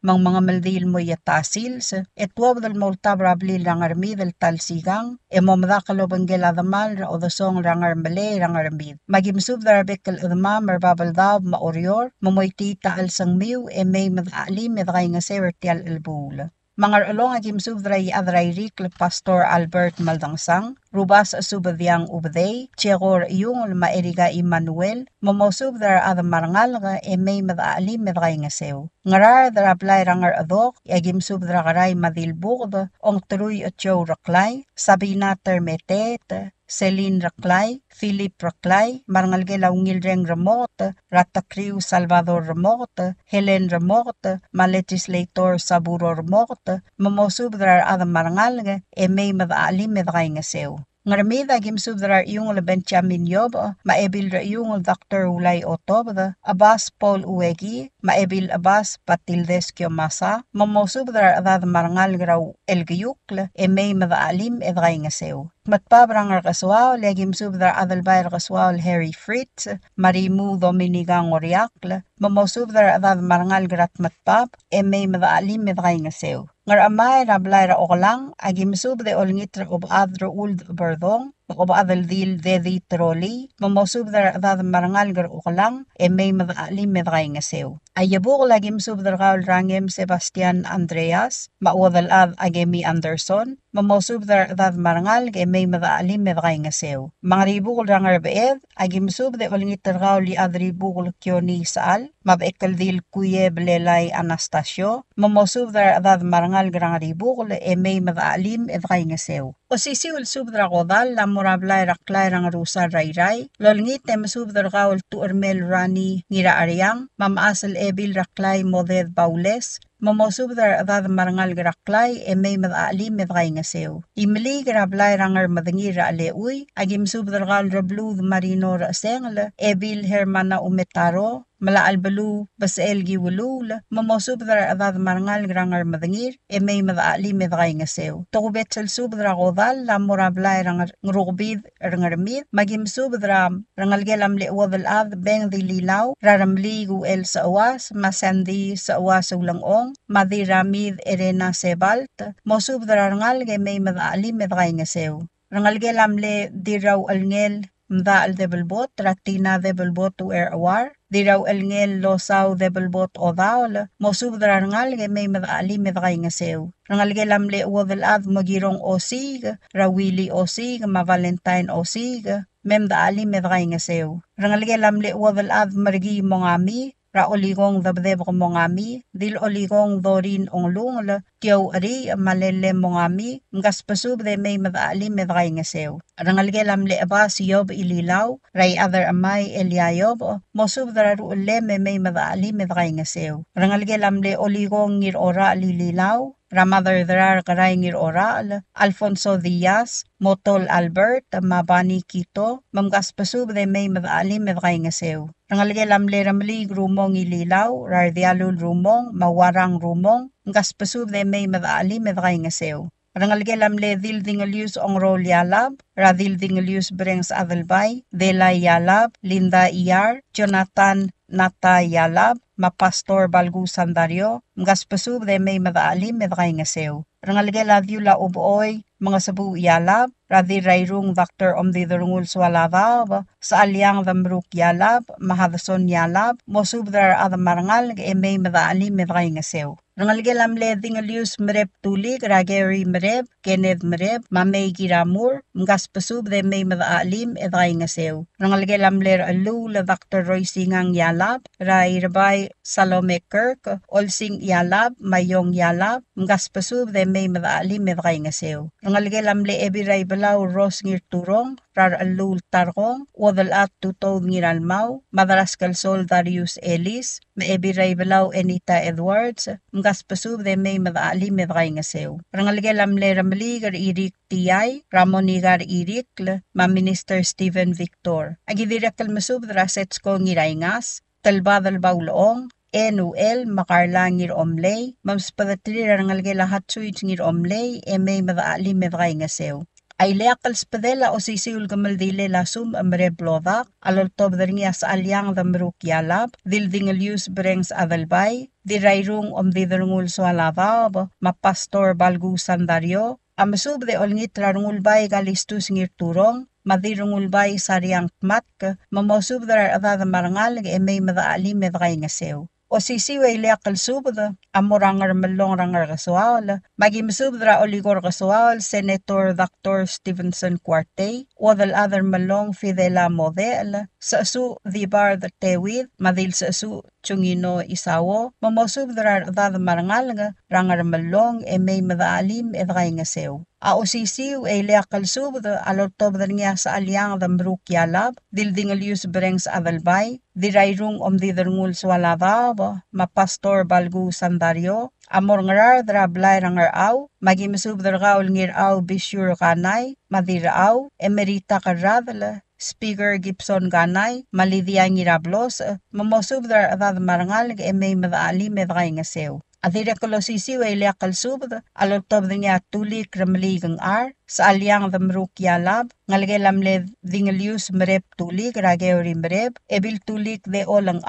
mang mga maldil mo yatasils etwab del moltab rabli rangarmi del talsigang momda kalobangel adamal ra odosong rangar male rangar mid magimsub darabekal adma marbabaldab maorior momoyti taal sang miu may madali medray nga severtial elbul. Mga ulong agim subdray adrayrik le Pastor Albert Maldangsang, rubas subadyang ubday, tiyagor yung maeriga Emmanuel, momosubdar adamarangal nga may madaalim medray nga sew. Ngarar darablay rangar adok, agim subdra karay madilbugd, ong tuloy atyo raklay, Sabina Termetet, Celine Raklay, Philip Raklay, Marangal Gelaungil Reng Ramot, Ratakriu Salvador Ramot, Helen Ramot, Malegislator Saburo Ramot, Mamosubdrar Adam Marangal, may madaalim medray nga sew. Ngaramid agim subdrar yung Benjamin Yob, maebil ra yung Dr. Ulay Otobda, Abbas Paul Uwegi, maebil Abbas Patildes Kiomasa, mamosubdrar adad marangal graw elgiyukl, may madaalim edray nga sew. Matpabrangar kaswaw, legim subdrar adalbayr kaswaw Harry Fritz, Marimu Dominigang Oriakl, mamosubdrar adad marangal grat matpab, may madaalim edray nga sew. Ngar amay rablay ra okalang, agim subde olngitra ob adro uld berdong, ob adal dil dedi troli, mamosubdar adad marangal gar okalang, may madaalim medray nga sew. Ayabuk lagim subdar kaul rangem Sebastian Andreas, maudal ad agemi Anderson, mamosubdar adad marangal, may madaalim medray nga sew. Mga ribukul rangar beed, agim subde olngitra kaul li adribukul kyoni saal, mabekal dil kuye belelay Anastasio, mamosubdar adad marangal garang ribukul, may madaalim edray nga sew. O sisiul subdra kodal la morablay raklay rang rusa rayray, lolngit subdra kaul tuermel rani ngira aryang, mamaasal ebil raklay moded baules, mamosubdar adad marangal garaklay may madaalim medray nga sew. Imli garablay rangar madangira aleuy, agim subdar kaul rablud marino rasengl, ebil hermana umetaro, mala albalu basel giwulul, mamosubdar adad marangal grangar madangir, may madaalim medray nga sew. Tokubet sel subdra kodal la morablay rangar ngrubid rangarmid, magim subdra rangal gelam lewadal ad beng di lilaw, raramli guel sa awas, masandi sa awas ulangong, madiramid erena sebalt, mosubdra rangal may madaalim medray nga sew. Rangal gelam le diraw alngel mda al debelbot, ratina debelbot to air awar, diraw alngel losaw debelbot o dawl, mosubdra rangal may madaalim medray nga sew. Rangal gelam le wadal ad magirong osig, rawili osig, ma-Valentine osig, memdaalim medray nga sew. Rangal gelam le wadal ad margi mongami, ra oligong dabdeb ko mongami, dil oligong dorin ong lungla, tiyaw ari malele mongami, ngas pasubde may madaalim medray nga sew. Rangal gelam le abas yob ililaw, ray other amay elyayob, mosubdra ruule may madaalim medray nga sew. Rangal gelam le oligong ngir ora lililaw, Ramadar Drar Karay ngir oral, Alfonso Diaz, Motol Albert, Mabani Quito, Mamgas pasubde may madaalim medray nga sew. Rangal gelam le ramli grumong ililaw, Rardialul rumong, Mawarang rumong, ngas pasubde may madaalim medray nga sew. Rangal gelam le dil dingalius ong rol yalab, radil dingalius brengs adalbay, Delay yalab, Linda Iyar, Jonathan Nata yalab, Mapastor Balgu Sandario, mga pasubde may madaalim medray nga sew. Rangal gela diula uboy, mga sabu yalab, radi rayrung Dr. Omdi Durungul Swalabab, sa alyang damruk yalab, mahadason yalab, mosubdar adam marangal may madaalim medray nga sew. Rangal gelam le dingalius mereb tulik, Rageri mereb, Kenneth mereb, Mamay Giramur, mga pasubde may madaalim edray nga sew. Rangal gelam le alu la Dr. Roy Singang yalab, Ray Rabay Salome Kirk, Olsing yalab, Mayong yalab, mga pasubde may madaalim medray nga sew. Rangal gelam le ebiray balaw Ros ngir turong, Rar alul tarkong, wadal at tutod ngiralmaw, Madaras Kalsol Darius Ellis, maebiray balaw Anita Edwards, mga pasubde may madaalim medray nga sew. Rangal gelam le ramli gar irik tiyay, Ramoni gar irik, ma Minister Stephen Victor. Agidirak kalmasubdra sets ko ngiray ngas, talbadal bawloong, Enuel makarla ngir omlay, mamspadatri rangalgela hatsuit ngir omlay, may madaalim medray ngasew. Ay leakal spadela o sisiul gamaldile lasum amre blodak, aloltob deringia sa alyang damruk yalab, dildingal yus brengs adalbay, dirayrung didrungul swalabab, mapastor balgu sandaryo, amasub de olngit rarungulbay galistus ngir turong, madirungulbay sariyang tmat, mamosub darar adada marangal may madaalim medray ngasew. O sisiway leakal subda, amorangar malong rangar kaswal, magimasubdra oligor kaswal, Senator Dr. Stevenson Cuarte, o dal other malong Fidela Model, sa su dibar the tewid, madil sa su chungino isawo, mamosubdra dada marangal rangar malong may madaalim edray ngasew. A osisiw ay leakal subda alotob niya sa alyang damruk yalab, dildingal yus brengs adalbay, dirayrung didrungul swalabab, mapastor balgu sandaryo, amor ngarar drablay rangar aw, magimasub dargaul ngir aw bisyur kanay, madiraaw, emerita karadala, Speaker Gibson Ganay, malidiya ngirablos, mamosub dar adad marangal may madaalim medray ngasew. Adira kolosisiw ay leakal subda, alotob niya tulik ramaligang sa alyang damruk yalab, ngalgelamle dingalius merep tulik rageori merep, ebil tulik de olang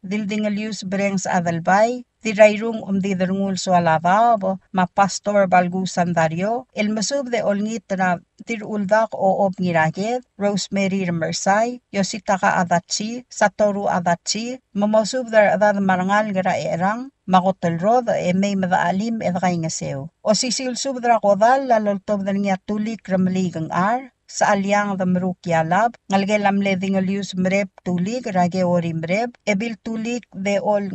dildingalius brengs adalbay, dirayrung didrungul swalabab, mapastor balgu sandaryo, masub de olngit na tiruldak o ngiraged, Rosemary Mersay, Yositaka Adatsi, Satoru Adatsi, mamosub dar adad marangal gara erang, makotelrod may madaalim edray ngasew. O sisil subdra kodal laloltob niya tulik ramaligang sa alyang damruk yalab, ngalgelamle dingalius mrep tulik rageori mrep, ebil tulik de ol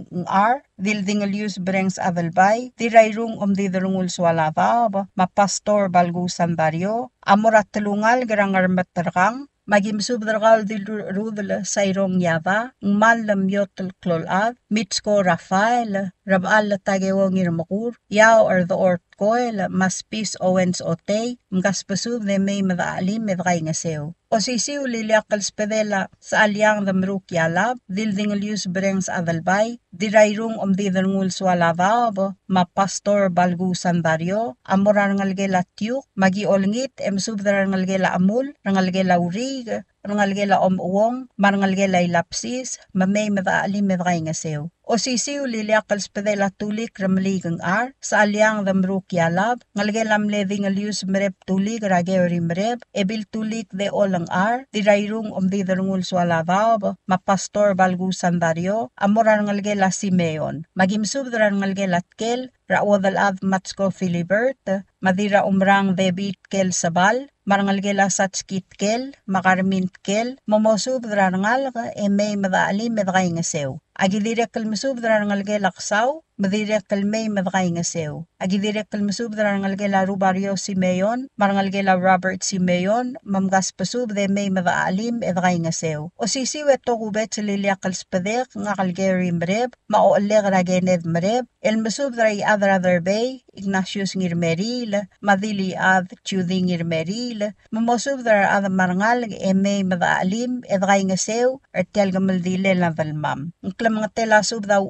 dil dingalius brengs adalbay, dirayrung didrungul swalabab, mapastor balgu sandaryo, amorat telungal garangar matarkang, magimsubdargal dil rudla sa irong yava, malam yotel klolad, mitsko Rafael, rabal tagewo ngirmakur, yaw ar the ort koel, maspis owens otay, mgaspasub de may madaalim medray ngasew. O sisiw liliakal spedela sa alyang damruk yalab, dildingalius brengs adalbay, dirayrung didrungul swalabab, mapastor balgu sandaryo, amoran ngalgela tiyuk, magiolngit emsubdar ngalgela amul, rangalgela urig, rangalgela uwong, marangalgela ilapsis, mamay madaalim medray ngasew. O sisiw liliakal spedela tulik ramaligang sa alyang damruk yalab, ngalgelam ledingalius merep tulik rageori merep, ebil tulik de olang dirayrung didrungul swalabab, mapastor balgu sandaryo, amoran ngalgela Simeon, magimsubdran ngalgela tkel, raodal matsko Filibert, madira umrang debit kel sabal, marangalgela satskit kel, makarmint kel, momosubdran ngalga may madaalim medray ngasew. Agidirek kalmasubdran ngalgela ksaw, madirek kalmay madray ngasew. Agidirek kalmasubdran ngalgela Rubario Simeon, marangalgela Robert Simeon, mamgas pasub de may madaalim edray ngasew. O sisiw eto kubet sa liliakal spadek ngakalgeri mreb, maoaleg ragened mreb, elmasubdray adrather bay, Ignatius ngirmeril, madili ad chudi ngirmeril, mamosubdrar ad marangal may madaalim edray ngasew, ertel gamaldile lavalmam. Mga tela sub daw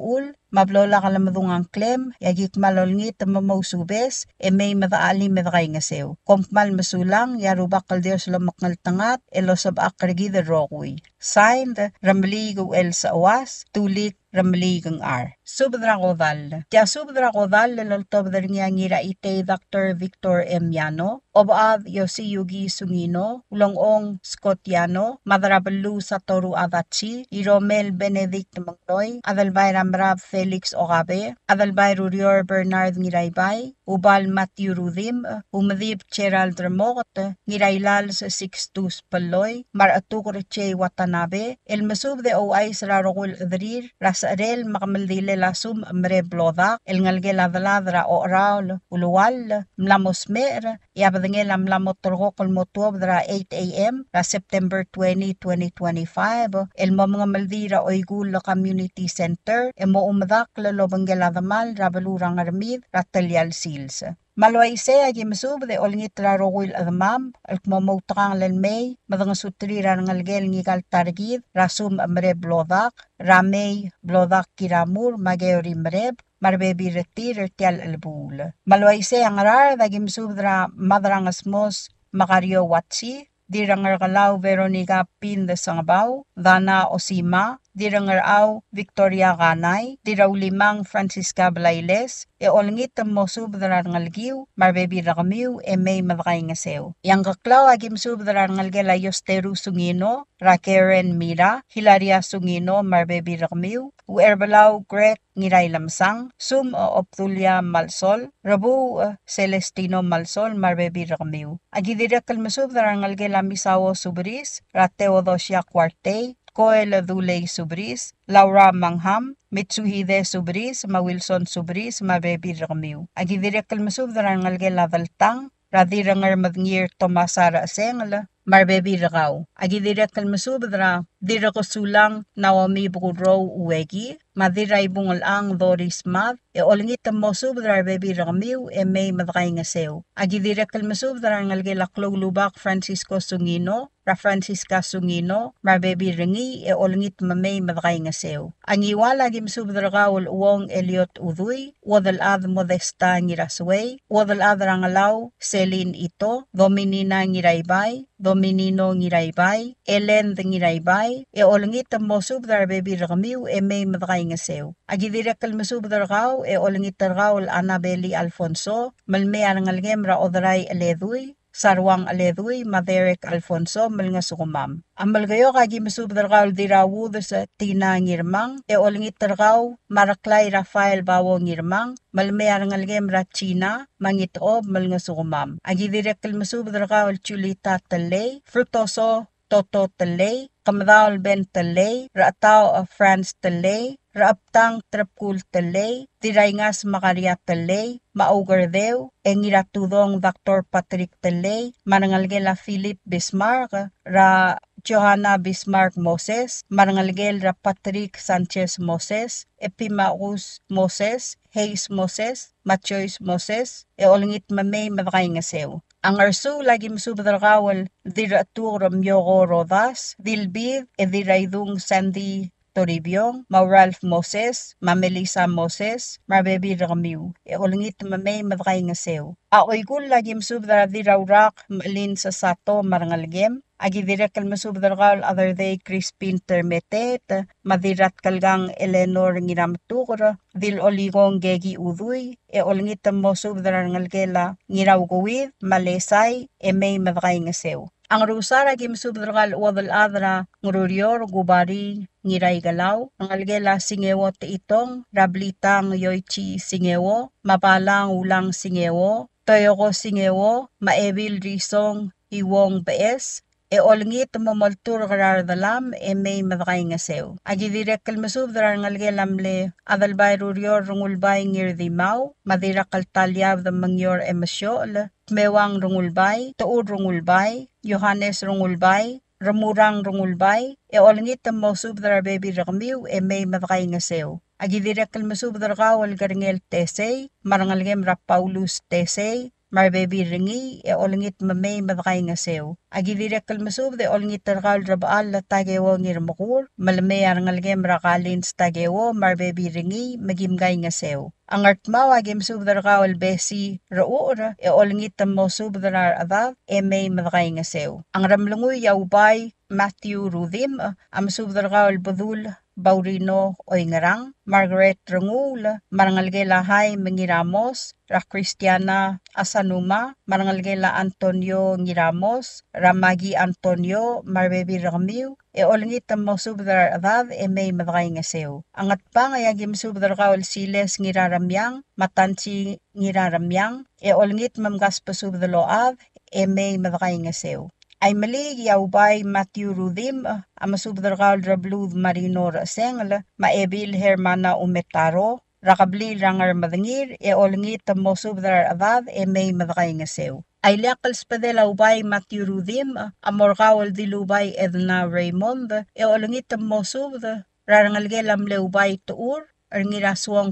mablola kalamadungang klem, yagik malolngit mamausubes, may madaalim medray ngasew. Kompmal masulang, yarubak kaldeos lomaknal tangat, elosab akargi de rokuy. Signed, Ramaligo El Sawas, tulik Ramaligang Subdra Kodal. Tia Subdra Kodal, laloltob dar niya ngira ite Dr. Victor M. Yano, Obad Yosi Yugi Sungino, Ulongong Scotiano, Madrabalu Satoru Adatsi, Iromel Benedict Magnoy, Adalbay Ramrab Felix Okabe, Adalbay Rurior Bernard Ngiraybay, Ubal Matthew Rudim, Umadib Gerald Ramot, Ngiraylal sa Sixtus Paloy, Maratukurche Watanabe, El Masub de Oais Rarokul Adrir, Rasarel Makamaldile Lasum Mre Blodak, El Ngalgela Valadra Oral, Uluwal, Mlamosmer, Yabadangela Mlamotorokol Motuabdra 8 a.m. ra September 20, 2025, El Mamanga Maldira Oigul Community Center, Emo Umadak Lalobanggela Damal, Rabalurang Armid, Ratalyal Sils. Malway se agi masub de olngit la rogul admam alkmamautrang len may madang sutri rangalgel ngigal targid rasum amre blodak ramay blodak kiramur mageori mreb marbebi retir tial albul. Malway se ang rar dagi masub dra madrang asmos makario watsi dirangar kalaw Veronica Pin de Sangabaw, Dana Osima, dirangar aw Victoria Ganay, diraw limang Francisca Blailes, olngit mo subdrar ngalgiw, marbebi rakamiw, may madakay nga sew. Yang kaklaw agim subdrar ngalgela Yosteru Sungino, Rakeren Mira, Hilaria Sungino, marbebi rakamiw, Uerbalaw Grek Ngiray Lamsang, Sum Optulia Malsol, Rabu Celestino Malsol, marbebi rakamiw. Agidirakal masubdrar ngalgela Misawo Subris, Rateodosia Cuarte, Coel Duley Subris, Laura Mangham, Mitsuhide Subris, Wilson Subris, Mabebi Ramiw. Agidirekal masubdaran ngalgela Daltang, Radirangar Madngir Tomasara Sengla, Marbebi Rakaw. Agidirekal masubdra, Dirakosulang Naomi Bukudrow Uwegi, Madiray Bungalang Doris Mav, olingit mo subdra Bebi Ramiw, may madakay nga sew. Agidirekal masubdra ngalgela Klolubak Francisco Sungino, Francisca Sungino, marbebi ringi, olingit mamay madakay nga sew. Ang iwala gim subdragawal uwong Eliot Uduy, wadal ad Modesta ngirasway, wadal ad rangalaw, Celine Ito, Dominina ngiraybay, Dominino ngiraybay, Ellen ngiraybay, olingit mo subdar bebi ramiw, may madakay nga sew. Agidirekal masubdragaw, olingit targawal Annabeli Alfonso, malme arangalgem ra odray aleduy, Sarwang Aleduy, Maderek Alfonso, Malnga Sukumam. Amal gayo kagi masubdargaw dirawu sa Tina Ngirmang, olingit targaw, Maraklay Rafael Bawo Ngirmang, Malmayar ngalgem ra China, Mangitob, Malnga Sukumam. Agi direkal masubdargaw Chulita Talay, Fructoso Toto Talay, Kamadaw Ben Talay, Raataw France Talay, Raaptang Trapkul Talay, Dirayngas Makaria Talay, Maugardew, Engiratudong Dr. Patrick Talay, Marangalgela Philip Bismarck, Ra Johanna Bismarck Moses, Marangalgel Ra Patrick Sanchez Moses, Epimaus Moses, Hayes Moses, Machois Moses, olingit mamay madakay nga sew. Ang arso lagi masubdargawal diratur Myogo Rodas, Dilbid, diraydung Sandy Toribio, Ralph Moses, Melissa Moses, Marbebi Ramiw, olingit mamay madakay nga sew. Aoy kul lagi masubdar dirawrak malin sa sato marangalgem, agidirekal masubdargal other day Crispin Termetet, madirat kalgang Eleanor ngiramtukor, dil oligong Gegi Uduy, olingit mo subdar ngalgela ngiraw guwid, malesay, may madakay nga sew. Ang rusara gim subdargal wadal adra ngururior gubari ngiray galaw, ang algela singewo te itong, rablitang yoichi singewo, mapalang ulang singewo, toyoko singewo, maebil risong iwong bees, olngit mamaltur karar dalam, may madakay nga sew. Agidirekal masubdar ngalgelamle, adalbay rurior rungulbay ngirdimaw, madirakal talyav da mangyor emasyol, mewang rungulbay, tuud rungulbay, Johannes rungulbay, Ramurang rungulbay, olngit mo subdar bebi rakmiw, may madakay nga sew. Agidirekal masubdar kawal garingel tesay, marangalgem ra Paulus tesay, marbebi ringi, olngit mamay madakay nga sew. Agidirekal masubde olngit tarkal rabaal la tagewo ngirmakur, malamay arangalgem ra kalins tagewo, marbebi ringi, magimgay nga sew. Ang artmaw agim subdar kawal besi raur, olngit mo subdar adav, may madakay nga sew. Ang ramlungoy yaubay Matthew Rudim, am subdar kawal badul Baurino Oingarang, Margaret Rangul, Marangalgela Hay Mangiramos, Ra Cristiana Asanuma, Marangalgela Antonio Ngiramos, Ramagi Antonio, Marbebi Ramiw, olingit mo subdar adav, may madakay nga sew. Angat pa ngayagim subdar kawal Siles Ngiraramyang, Matansi Ngiraramyang, olingit mamgas pa subdalo av, may madakay nga sew. Ay mali yaubay Matthew Rudim, amasubdargal rablud marino rasengl, maebil hermana umetaro, rakabli rangar madangir, olingit mo subdar avad, may madakay nga sew. Ay lakals pa de laubay Matthew Rudim, amorkawal dilubay Edna Raymond, olingit mo subdar, rarangalgelam leubay tuur, ngira suong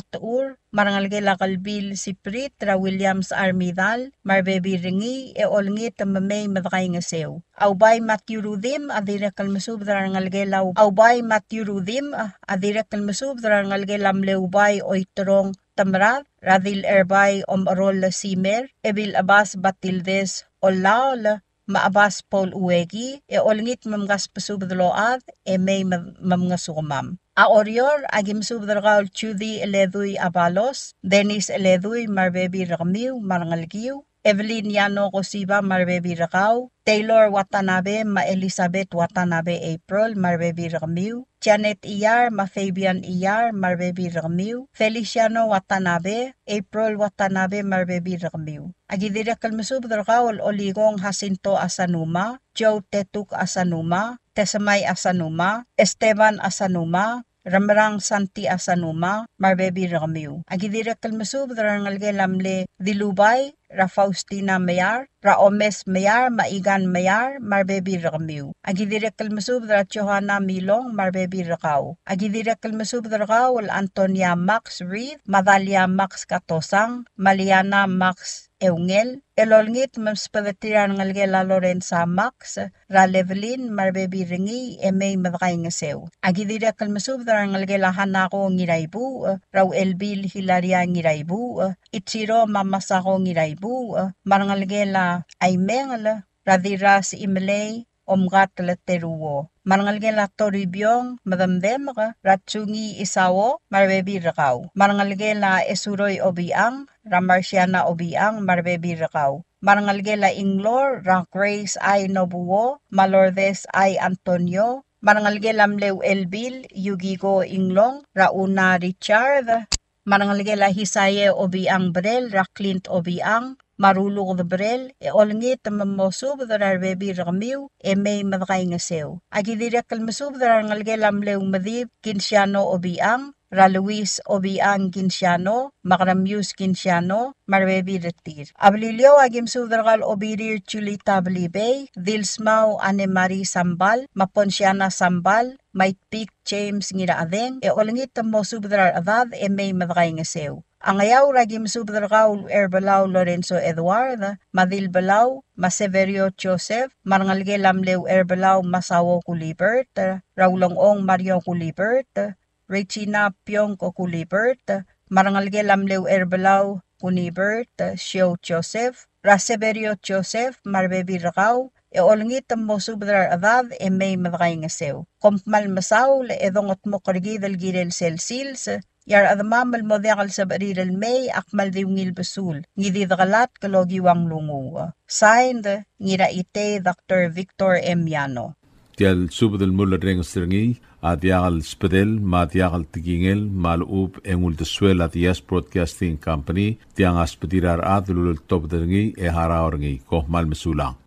marangalgela kalbil si Prit ra Williams Armidal marbebi ringi olngit mamay madakay nga sew. Aubay Matthew Rudim adira kalmasub dara ngalgela aubay Matthew Rudim adira kalmasub dara ngalgela mleubay oitrong tamrat radil erbay arol la simer ebil abas batildes olaol maabas Paul Uwegi olngit mamgas pasubdload may mamngasumam. Orior agim subdragal Chudi Eleduy Abalos, Dennis Eleduy Marbebi Ramiu Marangalgiu, Evelyn Yano Kosiba Marbebi Rakaw, Taylor Watanabe Ma Elizabeth Watanabe April Marbebi Ramiu, Janet Iyar Ma Fabian Iyar Marbebi Ramiu, Feliciano Watanabe, April Watanabe Marbebi Ramiu. Agidira kalmasubdragal Oligong Jacinto Asanuma, Joe Tetuk Asanuma, Tesamay Asanuma, Esteban Asanuma, Ramrang Santi Asanuma, Marbebi Ramiu. Agidira kalmasub darangalge lamle Dilubay, Ra Faustina Mayar, Ra Omes Mayar, Maigan Mayar, Marbebi Ramiu. Agidira kalmasub dara Johanna Milong, Marbebi Rakaw. Agidira kalmasub darakaw Antonia Max Reed, Madalia Max Katosang, Maliana Max Eungel, elolngit mamspavetiran ngalgela Lorenza Max, Ra Levelin, Marbebi Ringi, May madakay nga sew. Agidira kalmasub daran ngalgela Hanako ngiraybu, Raw Elbil Hilaria ngiraybu, Ichiro Mamasako ngiraybu, marangalgela Aymengala, Radira si Imlay, Omgat Lateruo. Marangalgela Toribyong, Madamdem, Ratsungi Isawo, Marbebi Rakaw. Marangalgela Esuroy Obiang, Ramarsiana Obiang, Marbebi Rakaw. Marangalgela Inglor, Ra Grace I Nobuo, Malordes I Antonio, Marangalgela Mleu Elbil, Yugigo Inglong, Rauna Richard, Marangalgela Hisaye Obiang Brel, Ra Clint Obiang, Marulog the Brel, olngit mamosub the Arbebi Ramiu, may madakay nga sew. Agidira kalmasub the rangalgelam leu madib, Kinsiano Obiang, Ra Luis Obiang Kinsiano, Makramius Kinsiano, Marbebi Retir. Ablilio agim sudragal Obirir Chulita Blibay, Dilsmau Anemari Sambal, Maponsiana Sambal, Might Peak James Ngiraadeng, olngit mamosub the adad, may madakay nga sew. Ang ayaw ragim subdragaw Erbalaw Lorenzo Eduard, Madil Balaw, Maseverio Joseph, Marangalge Lamlew Erbalaw Masawo Kulibert, Raulongong Mario Kulibert, Regina Pionco Kulibert, Marangalge Lamlew Erbalaw Kunibert, Shio Joseph, Raseverio Joseph, Marbebi Rakaw, olngit mo subdrar adad may madakay nga sew. Kompmal masaw edongot mo kargidal girel selsils, Yar adamamal modekal sa barirel may akmal diwngil basul, ngidi dakalat kalogiwang lungu. Signed, ngira ite Dr. Victor M. Yano. Tial subdal mula reng stringi, at yakal spedel, mat yakal tigingel, malub engul deswel at Yes Broadcasting Company, tiang aspedirar at lulul top deringi haraorngi, kohmal mesulang.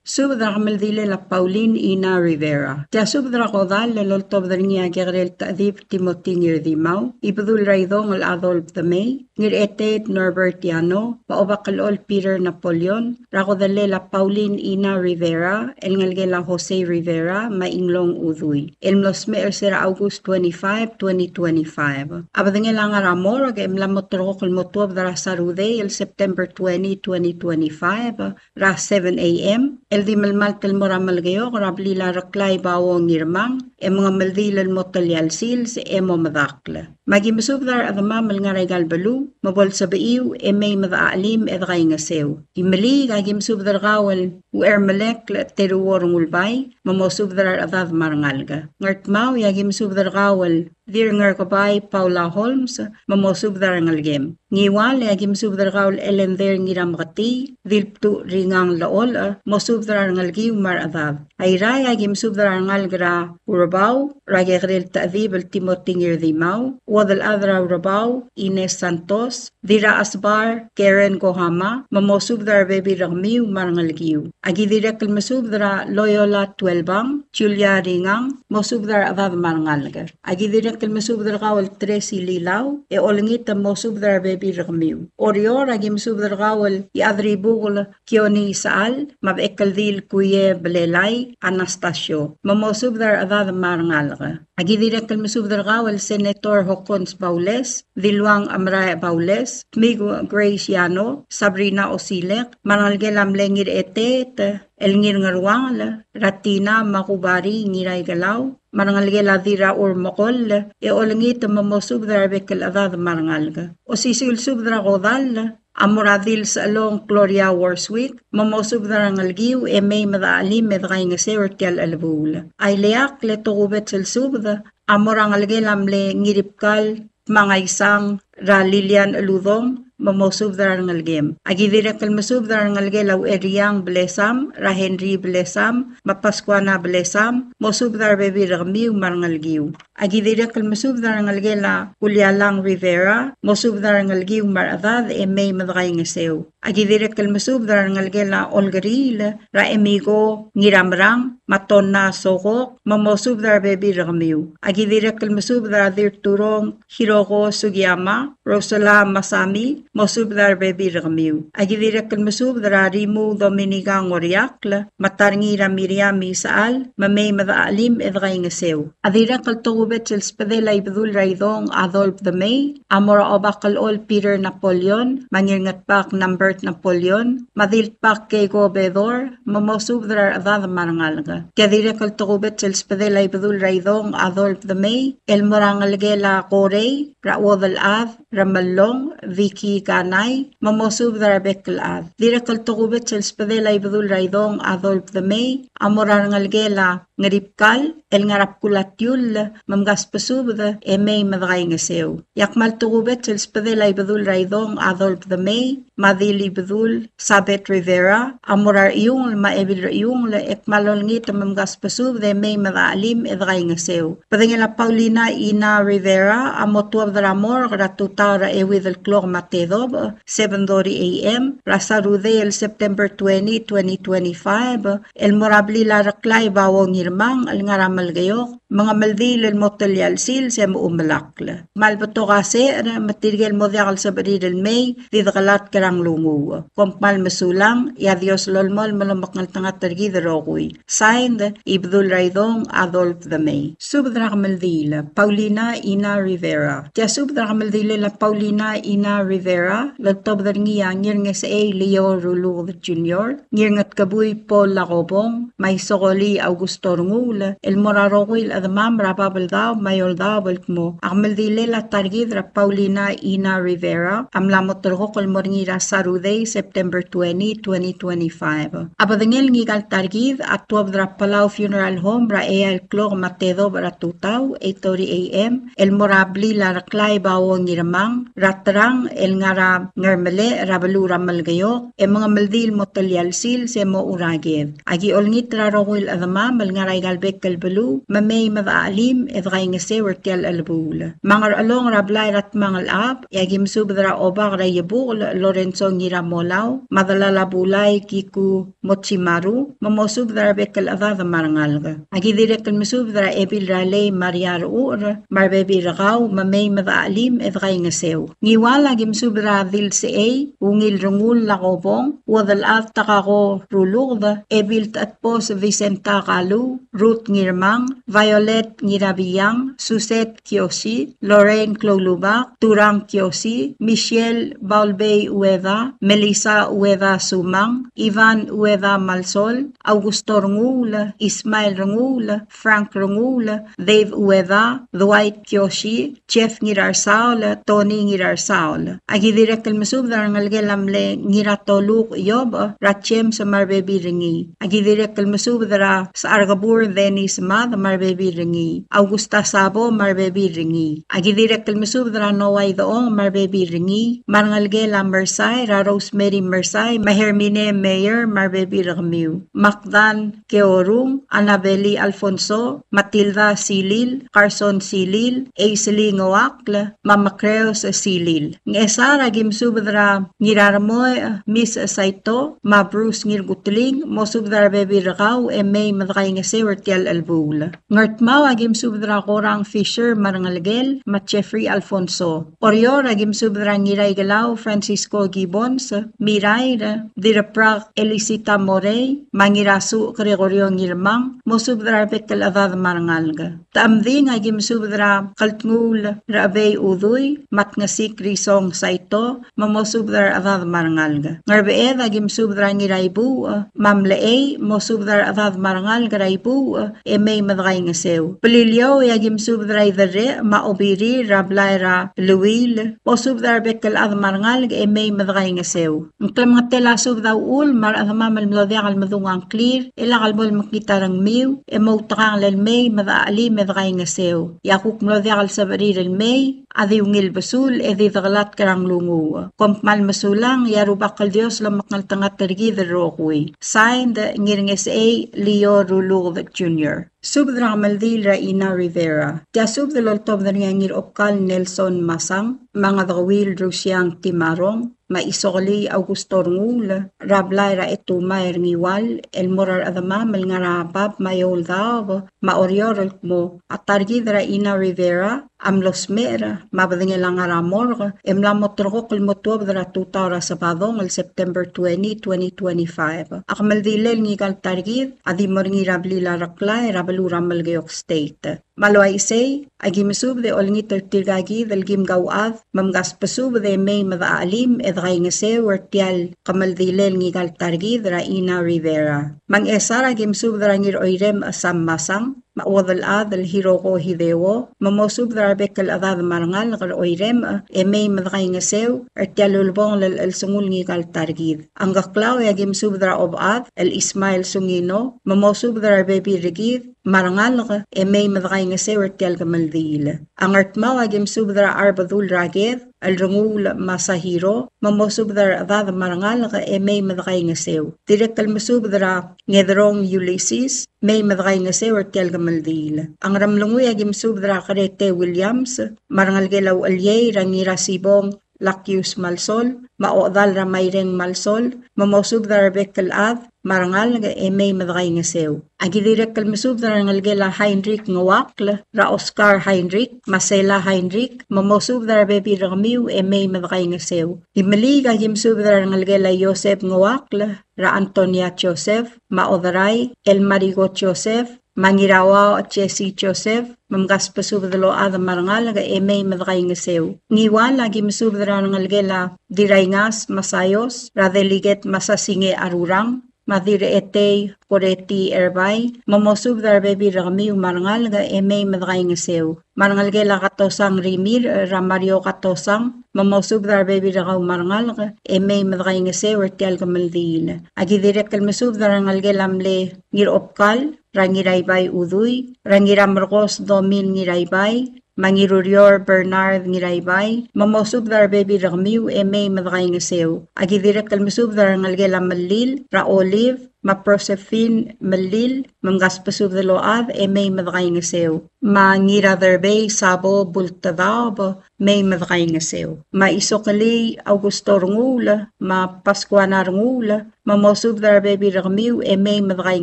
Subdra kamaldile la Pauline Ina Rivera. Tia subdra kodal la loltob dringia gerel ta'dib Timothy ngir dimau. Ibadul raidong al Adolf the May. Ngir etet Norbert Yano. Paobakalol Peter Napoleon. Rakodale la Pauline Ina Rivera. El ngalge la Jose Rivera. Mainglong udui. El mlosme el sera August 25, 2025. Abadenge lang aramor. Ag emlamotro kol motuab dara sarude el September 20, 2025. Ra 7 a.m. El di malmal tel moramal gayo, karabli la raklay bawo ngirmang, mga maldilal mo talyal sil sa emo madakla. Magimasubdar at mamal nga regal balu, mabol sa baiw, may madaalim edakay nga sew. Imali, kagimasubdar kawal, malek la teruwarong ulbay, mamosubdar at marangalga. Ngartmaw, yagimasubdar kawal, dir ngar kabay Paula Holmes, mamosubdar ngalgem. Ngiwal, yagimasubdar kawal elender ngiram kati, dilptu ringang laol, mosubdar ngalgiw mar adab. Ayray, yagimasubdar ngalgra urabaw, ragegril ta'dib al Timothy ngirdimaw, wadal adra urabaw, Ines Santos, dira asbar, Karen Kohama, mamosubdar baby ragmiw marangalgiw. Agidira kalmasubdara Loyola 12, Julia Ringang, mosubdar adab marangalgar. Agidira kalmasubdar kawal Tracy Lilaw, olingit mosubdar baby ragmiw. Orior agimsubdar kawal iadribugol Kioni Saal, mabekaldil kuye Belelay, Anastasio, mamosubdar adab marangalgar. Agidire kalmasubdra el Senator Hocons Baules, Diluang Amraya Baules, Migo Graciano, Sabrina Osilek, Manalgelam Lengir Etet, El Ngir Ngarwang, Ratina Makubari Ngiray Galaw, Marangalgela dira or mokol, olangit mamosubdra bekel adad marangalga. O sisil subdra godal, amoradil sa along Gloria Warswick, mamosubdra ngalgiw, may madaalim medray nga sewertial albula. Ay leak letogubet sil subda, amorangalgelam le ngiripkal, mga isang ra Lilian Aludong, mamosubdra ngalgem. Agidira kalmasubdra ngalgelaw eriyang blesam, ra Henry blesam, mapaskwana blesam, mosubdra bebi ragmiw marangalgiw. Agidira kalmasubdra ngalgela Ulyalang Rivera, mosubdra ngalgiw maradad may madagay ngasew. Agidira kalmasubdra ngalgela Olgaril, ra emigo ngiramrang, matonna sokok, mamosubdra bebi ragmiw. Agidira kalmasubdra dirturong Hiroko Sugiyama, Rosala Masami, mosubdar bebi ragmiw. Agidira kalmasubdra Rimu Dominica Ngoriakla, matarngira Miriami Saal, mamay madaalim edgay ngasew. Adira kaltugubet sil spadela ibdul raidong Adolf the May, amora obakal ol Peter Napoleon, mangirngat pak Nambert Napoleon, madilt pak kay Gobedor, mamosubdra adad marangalga. Kadira kaltugubet sil spadela ibdul raidong Adolf the May, el morangalgela Korey, Rawodal Ad, Ramalong, Vicky Kanay, mamosubdra beklad. Dira kaltugubet sil spadela ibdul raidong Adolf the May, amorangalgela ngaripkal, el ngarapkulatyul, mamgaspasubda, may madagay ngasew. Yakmal tugubet sil spadela ibdul raidong Adolf the May, madili ibdul Sabet Rivera, amorar iyong maebil iyong ekmalolngit mamgaspasubda, may madaalim edagay ngasew. Padangila Paulina Ina Rivera, amotuab dramor, ratutaw ra with el clock matedob, 7:30 a.m. Rasarude el September 20, 2025, el morabli laraklay bawang hirmang, al ngaramal gayok, mga maldil el motalyal sil sa muumalakla. Malbato kasi, matirgel mo diakal sa bariril may, didakalat karang lungu. Kompal masulang, Dios lolmol malamak ng tangat targid rokoy. Signed, Ibdul Raidong Adolf the May. Subdra maldila, Paulina Ina Rivera. Tia subdra maldila la Paulina Ina Rivera, lagtob dar ngiyang ngir nga sa Leo Rulu Jr., ngir ngat kabuy Paul Lacobong, may sokoli Augusto Rungul, el morarokoy adamam rapabal daw, mayor daw balik mo. Akmaldile la targid ra Paulina Ina Rivera, amlamot roko kol morngira Saruday, September 20, 2025. Abadangel ngigal targid at tuwab dra Palau Funeral Home ra el klog matedo bara tutaw, 8:30 a.m. El morabli la raklay bawang ngiramang, ratrang el ngara ngarmele rabalura malgayok, mga maldil motalyalsil se mo uragid. Agi olngit rarokoy adama mal ngaray galbek kalbalu, mamay madaalim edgay ngase wertial albula. Mangar along rablay rat mangal ap, yagim subdra obak rayabul Lorenzo Ngiramolaw, madalala bulay Kiku Mochimaru, mamosubdra bekal adada marangalga. Agi direkal musubdra ebil ralay Maria Ruur, marbebi ragaw, mamay madaalim edgay ngasew. Ngiwala gim subdra dil si ungil rungul lakobong, wadal at takako rulugda, ebil tatpos Vicenta Kalu, Ruth Ngirmang, Violet Ngirabiyang, Suset Kiosi, Lorraine Clolubak, Turang Kiosi, Michelle Balbey Ueda, Melissa Ueda Sumang, Ivan Ueda Malsol, Augusto Rungula, Ismail Rungula, Frank Rungula, Dave Ueda, Dwight Kiosi, Jeff Ngirarsaul, Tony Ngirarsaul. Agi direkal masubdar ngalgelamle Ngiratoluk Yob, Rachem sa marbebi ringi. Agi direkal masubdara sa Argabur Denis Mad marbebi ringi. Augusta Sabo marbebi ringi. Agi direkal masubdara Noay Doong marbebi ringi. Marangalgela Mersay, Ra Rosemary Mersay, Mahermine Mayer marbebi ragmiw. Macdan Keorung, Annabeli Alfonso, Matilda Silil, Carson Silil, Aisli Ngawakla, Mama Creos Silil. Ngesara gimsubdra Ngirarmoy Miss Saito, Ma Bruce Ngirgutling, Mosubdra bebi ragaw, may madakay nga sewer tial albula. Ngartmaw agim subdra korang Fisher Marangalgel, mat Jeffrey Alfonso. Orior agim subdra ngiray galaw Francisco Gibbons, Miray, diraprak Elisita Morey, mangirasu Gregorio Ngirmang, mo subdra bekal adad Marangalga. Taamding agim subdra kaltngul Rabey Uduy, mat ngasik Risong Saito, mo subdra adad Marangalga. Ngarbeed agim subdra ngiray bu, mamleey, mo subdra adad Marangalga raybu, may madagay nga sew. Palilyaw agim subdra idare, maobiri rablayra luwil, mo subdra bekal adad Marangalga may madagay nga sew. Ang mga tela subdra ul, mar adamamal melodya kalmadungang clear, ilakalbol makita rang miw, mautakang lalmay, madaali madagay nga sew. Yakuk melodya kalsabari lalmay, adi ungil basul, edi dagalat karang lungu. Kompmal masulang, yarubakal Dios lamaknal tangat tergi darokui. Signed, ngiring S.A. Leo Rulug Jr. Subdra Maldil Raina Rivera. Tia subdalol top na ngir opkal Nelson Masang, mga dawil Rusyang Timarong, maisokali Augusto Rungul, Rablayra Etumay Ngiwal, El Morar Adama, Malngarapap, Mayol Dav, Maoriorol mo, at Targid Raina Rivera, Amlos Mera, mabadingilang aramor, emlamot rokol motuab dra tutara sa padong el September 20, 2025. Akmaldilel ngigal Targid, adimor ngirablila raklay, rabalura malgayok state. Malway say, agimisub de olngit tirgagi del gim gawad, mamgas pasub de may madaalim edray ngase wertial kamaldilel ngigal Targid Raina Rivera. Mang esar agimisub dra ngir oirem asam masang, mawadal adal hiroko hidewo, mamosub dra bekal adad marangal kal oirem may madakay ngasew ertial ulbong lal el sungul ngigal Targid. Ang gaklaw agimisub dra obad el Ismail Sungino, mamosub dra bebi rigid, marangal ka may madakay ngasew ertial kamaldil. Ang artmaw agimisub dra arbadul ragid, al rungul masahiro, mamosub dra adad marangal ka may madakay ngasew. Direk kalmasub dra ngedrong Ulysses, may madakay ngasew ertial kamaldil. Ang ramlunguy agimisub dra Karete Williams, marangal gelaw alyay rangira sibong Lakyus Malsol, maodal ramayreng Malsol, mamosub dra bekal ad, marangal nga may madakay ngasew. Agidirek kalmasub dra ngalgela Heinrich Ngawakl, ra Oscar Heinrich, Masela Heinrich, mamosub dra bebi ramiw may madakay ngasew. Himalig agimisub dra ngalgela Joseph Ngawakl, ra Antonia Joseph, maodaray El Marigo Joseph, Mangirawa at Jesse Joseph, mamgas pasubdalo ada marangal ga may madakay ngasew. Ngiwan lagi masubdara ngalgela dirayngas masayos, radeliget masasinge arurang, madire etay koreti erbay, mamosubdar bebi rami marangal ga may madakay ngasew. Marangal gela katosang rimir, ramario katosang, mamosubdar bebi rakaw marangal ga may madakay ngasew ertial kamaldil. Agidirek kalmasubdar ngalgela mle ngir opkal, Rangiraybay Uduy, Rangira Marcos Domin Ngiraybay, Mangirurior Bernard Ngiraybay, mamosubdar bebi ramiw may madakay ngasew. Agidirek kalmasubdar ngalgela malil, ra Olive, maprosefin malil, mamgaspasubdaload may madakay ngasew. Mangira derbay sabo bultadab, may madakay ngasew. Maisokali Augusto Rungula, mapaskuana Rungula, mamosubdar bebi ramiw may madakay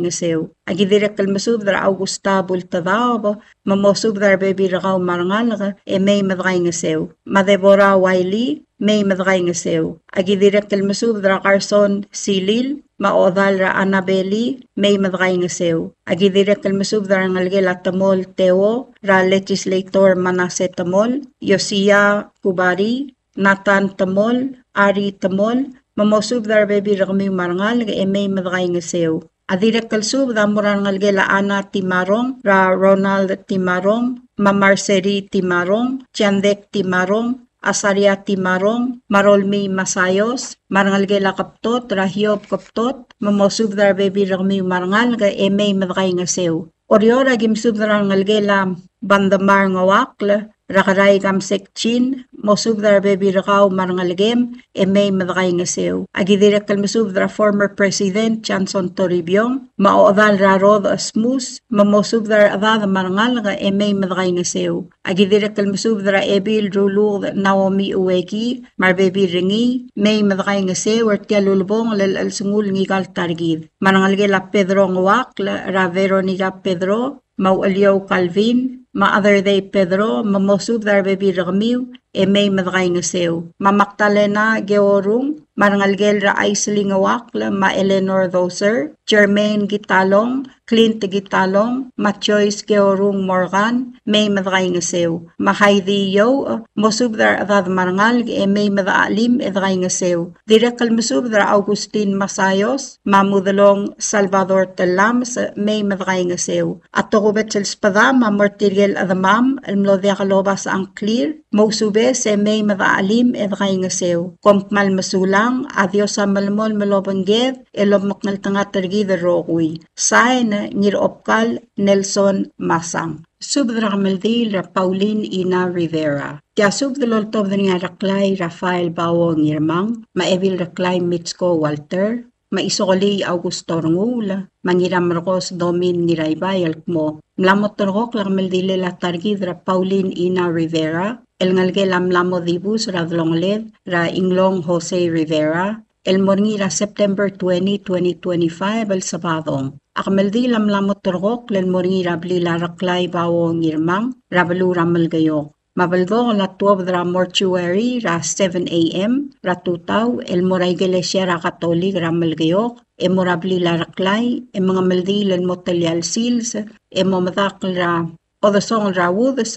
ngasew. Agidirek kalmasubdar Augusta bultadab, mamosubdar bebi rakaw marangal may madakay ngasew. Madebora Wiley, may madakay ngasew. Agidirek kalmasubdar Carson Silil, maodal ra Annabeli, may madakay ngasew. Agidirek kalmasubdar ngalgela Tamol Teo, ra legislator Manase Tamol, Yosia Kubari, Nathan Tamol, Ari Tamol, mamosubdar bebi rami marangal may madakay ngasew. Adirek kalsub damuran ngalgela Ana Timarong, ra Ronald Timarong, Mamarseri Timarong, Tiandek Timarong, Asaria Timarong, Marolmi Masayos, marangalgela Kaptot, Rahiob Kaptot, mamosubdar bebi rami marangal may madakay ngasew. Oriora gimsubdar ngalgela bandamar ngawakla, rakaray gamsek chin, mosubdar bebi rakaw marangalgem, may madakay nga sew. Agidirek kalmasubdra former President Johnson Toribio, maoadal rarod asmus, mamosubdar adad marangal nga may madakay nga sew. Agidirek kalmasubdra ebil rulug Naomi Uweki, mar bebi ringi, may madakay nga sew, artia lulubong lal sungul ngigal targid. Marangalgela Pedro ngawakla, ra Veronica Pedro, maualyaw Calvin, ma-other day Pedro, mamosubdar bebi ragmiw, may madakay nga sew. Mamaktalena Georung, marangalgel ra Aisling Awakla, ma Eleanor Doser, Jermaine Gitalong, Clint Gitalong, ma Joyce Georung Morgan, may madakay nga sew. Ma Heidi Yo, mosubdar adad marangal, may madaalim edakay nga sew. Direkal masubdar Augustine Masayos, ma Mudalong Salvador Telams, may madakay nga sew. At tukubet sa espada, ma Mortiriel Adamam, almlodya kalobas ang clear, mausube se may madaalim edakay nga sew. Kompmal masulang, adios sa malmol malobangged, elomok naltanga tergida rokuy. Sain Niropkal Nelson Masang. Subdra kameldil ra Pauline Ina Rivera. Tia subdalol tob nga raklay Rafael Bawo ngirmang, maevil raklay Mitsko Walter, maisokoli Augusto Rungula, mangiram rokos Domin Niraybay alkmo. Mlamot torok la kameldil la targid ra Pauline Ina Rivera, el ngalge lamlamo dibus ra dlongled ra Inglong Jose Rivera, el morngi ra September 20, 2025 el Sabadong. Akameldi lamlamot torok len morngi ra blila raklay Bawo ngirmang, rabalu ramal gayok. Mabaldo la tuob ra mortuary ra 7 a.m. ra tutaw el moray Iglesia ra Katolik ramal gayok, morabli la raklay, mga meldi len motalyal sils, momadak ra odasong ra wudas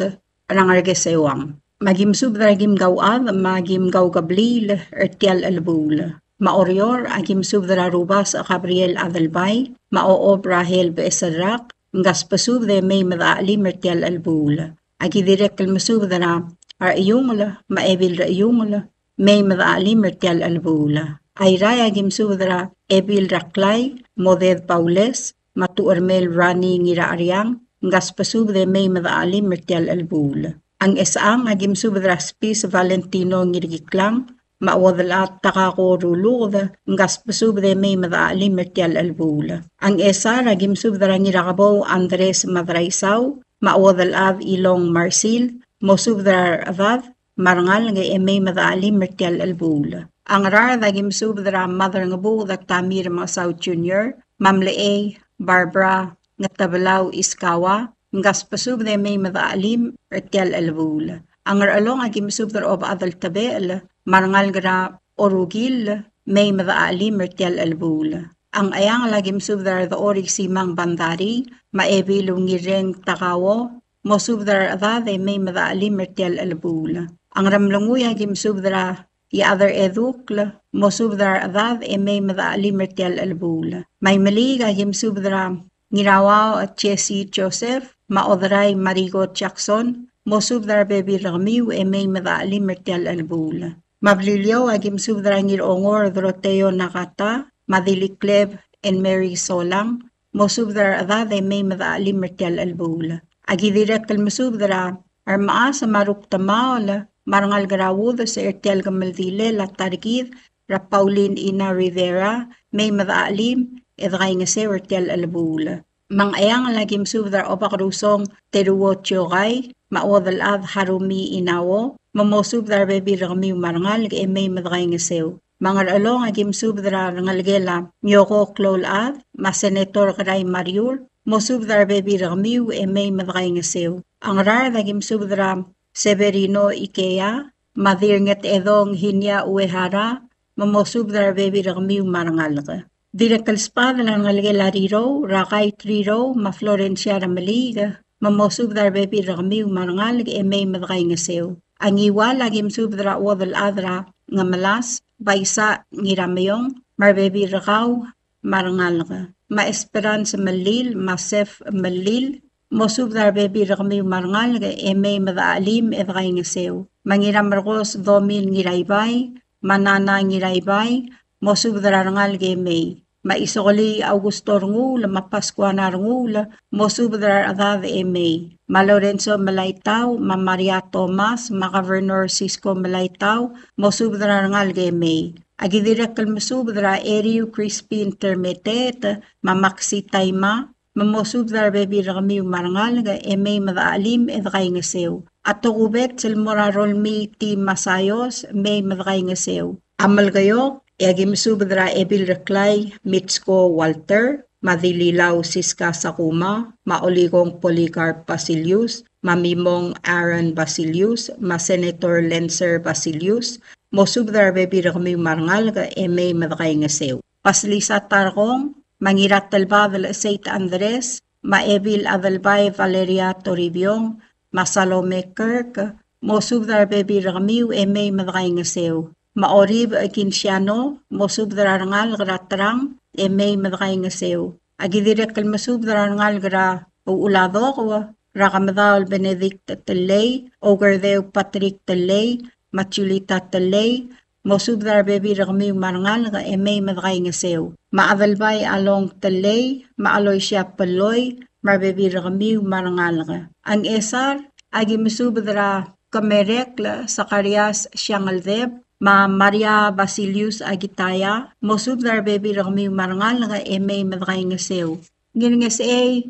rangargesewang. Magim subdra gim gawad, magim gaw gablil, ertial albul. Maorior, agim subdra rubas a Gabriel Adalbay, maoob Rahel Beesarak, ngas pasubde may madaalim ertial albul. Agi direk kalmasubdra, ar iyungula, maebil ra iyungula, may madaalim ertial albul. Ayray agim subdra, ebil raklay, moded paules, matuarmel rani ngira aryang, ngas pasubde may madaalim ertial albul. Ang isaang agim subdra spis Valentino ngirgiklang, maawadalat takako rulugda, ngas pasubde may madaalim ertial albula. Ang isa agim subdra ngirakabaw Andres Madraisaw, maawadalat Ilong Marsil, mosubdra avad, marangal nga may madaalim ertial albula. Ang rar agim subdra Mother Ngabu dak Tamir Masaw Jr., Mamlee, Barbara, Ngatabalaw Iskawa, ngas pasubde may madaalim ertial albula. Ang ralong agim subdra ob adal tabel, marangal gra orugil, may madaalim ertial albula. Ang ayang lagim subdar the orig simang bandari, maebilong ngireng takawo, mo subdar adade may madaalim ertial albula. Ang ramlanguy agim subdra other edukla, mo subdar adade may madaalim ertial albula. May malig agim subdra ngirawaw at Chesi Joseph, maodray Marigo Jackson, mo subdar bebi ramiw may madaalim ertial albula. Mablilyaw agim subdra ngirongor Doroteo Nakata, Madiliklev and Mary Solang, mo subdar adade may madaalim ertial albula. Agidirek kalmasubdra, armaa sa maruktamaw marangal garawud sa ertial gamaldile la targid, ra Pauline Ina Rivera, may madaalim, edray nga se ertial albula. Mang ayang lagim subdar opakrusong teruwo tiyokay, maodalad Harumi Inawo, mamosubdar bebi ramiw marangal may madray nga sew. Mga along agim subdra ngalgela Nyoko Klolad, ma Senator Karay Mariur, mo subdar bebi ramiw may madray nga sew. Ang rar agim subdra Severino Ikea, madir nget edong Hinya Uehara, mo subdar bebi ramiw marangal ka. Direkal spada lang ngalgela Riro, Rakay Triro, ma Florencia Ramaliga, mo subdar bebi ramiw marangal may madray nga sew. Ang iwal agim subdra wadal adra nga malas, baysa ngiramayong, marbebi rakaw, marangal ka. Ma-esperanza malil, masef malil, mosubdar bebi rakami marangal ka, may madaalim edray nga sew. Mangiram rakos Domin ngiraybay, manana ngiraybay, mosubdar rangal ka may. maisokoli Augusto ngula, mapaskuana ngula, mosubdrar adad May. Ma Lorenzo Malaytaw, ma Maria Tomas, ma Governor Cisco Malaytaw, mosubdrar ngalge May. Agidirek kalmasubdra Eriu Crispin Termetet, ma Maxi Tayma, ma mosubdrar bebi rami umarangalga, May madaalim edkay ngasew. Ato kubet silmorarol mi ti Masayos, May madkay ngasew. Amal gayok, Eagimsubdra Ebil Reklay, Mitsko Walter, Madililaw Siska Sakuma, Maoligong Policarp Basilius, Mamimong Aaron Basilius, Ma-Senator Lenser Basilius, Mosubdra Bebira kami marangal ka May madakay ngasew. Paslisa Tarkong, Mangirat Talbavel St. Andres, Ma-Ebil Adelbay Valeria Toribiong, Ma-Salome Kirk, Mosubdra Bebira kami May madakay ngasew. Maorib Kinsiano, mosubdrangal gratrang, May madakay ngasew. Agidirek kalmasubdrangal gra uuladok, Rakamadaw Benedict Talay, Ogardeo Patrick Talay, Machulita Talay, mosubdar bebi rakami marangal nga May madakay ngasew. Maadalbay along Talay, maaloy siya paloy, marbebi rakami marangal nga. Ang esar, agi masubdra Kamerekla Sakarias Siangaldeb, Ma Maria Basilius Agitaya, mosubdar bebi rakami marangal nga May madakay ngasew. Ngingas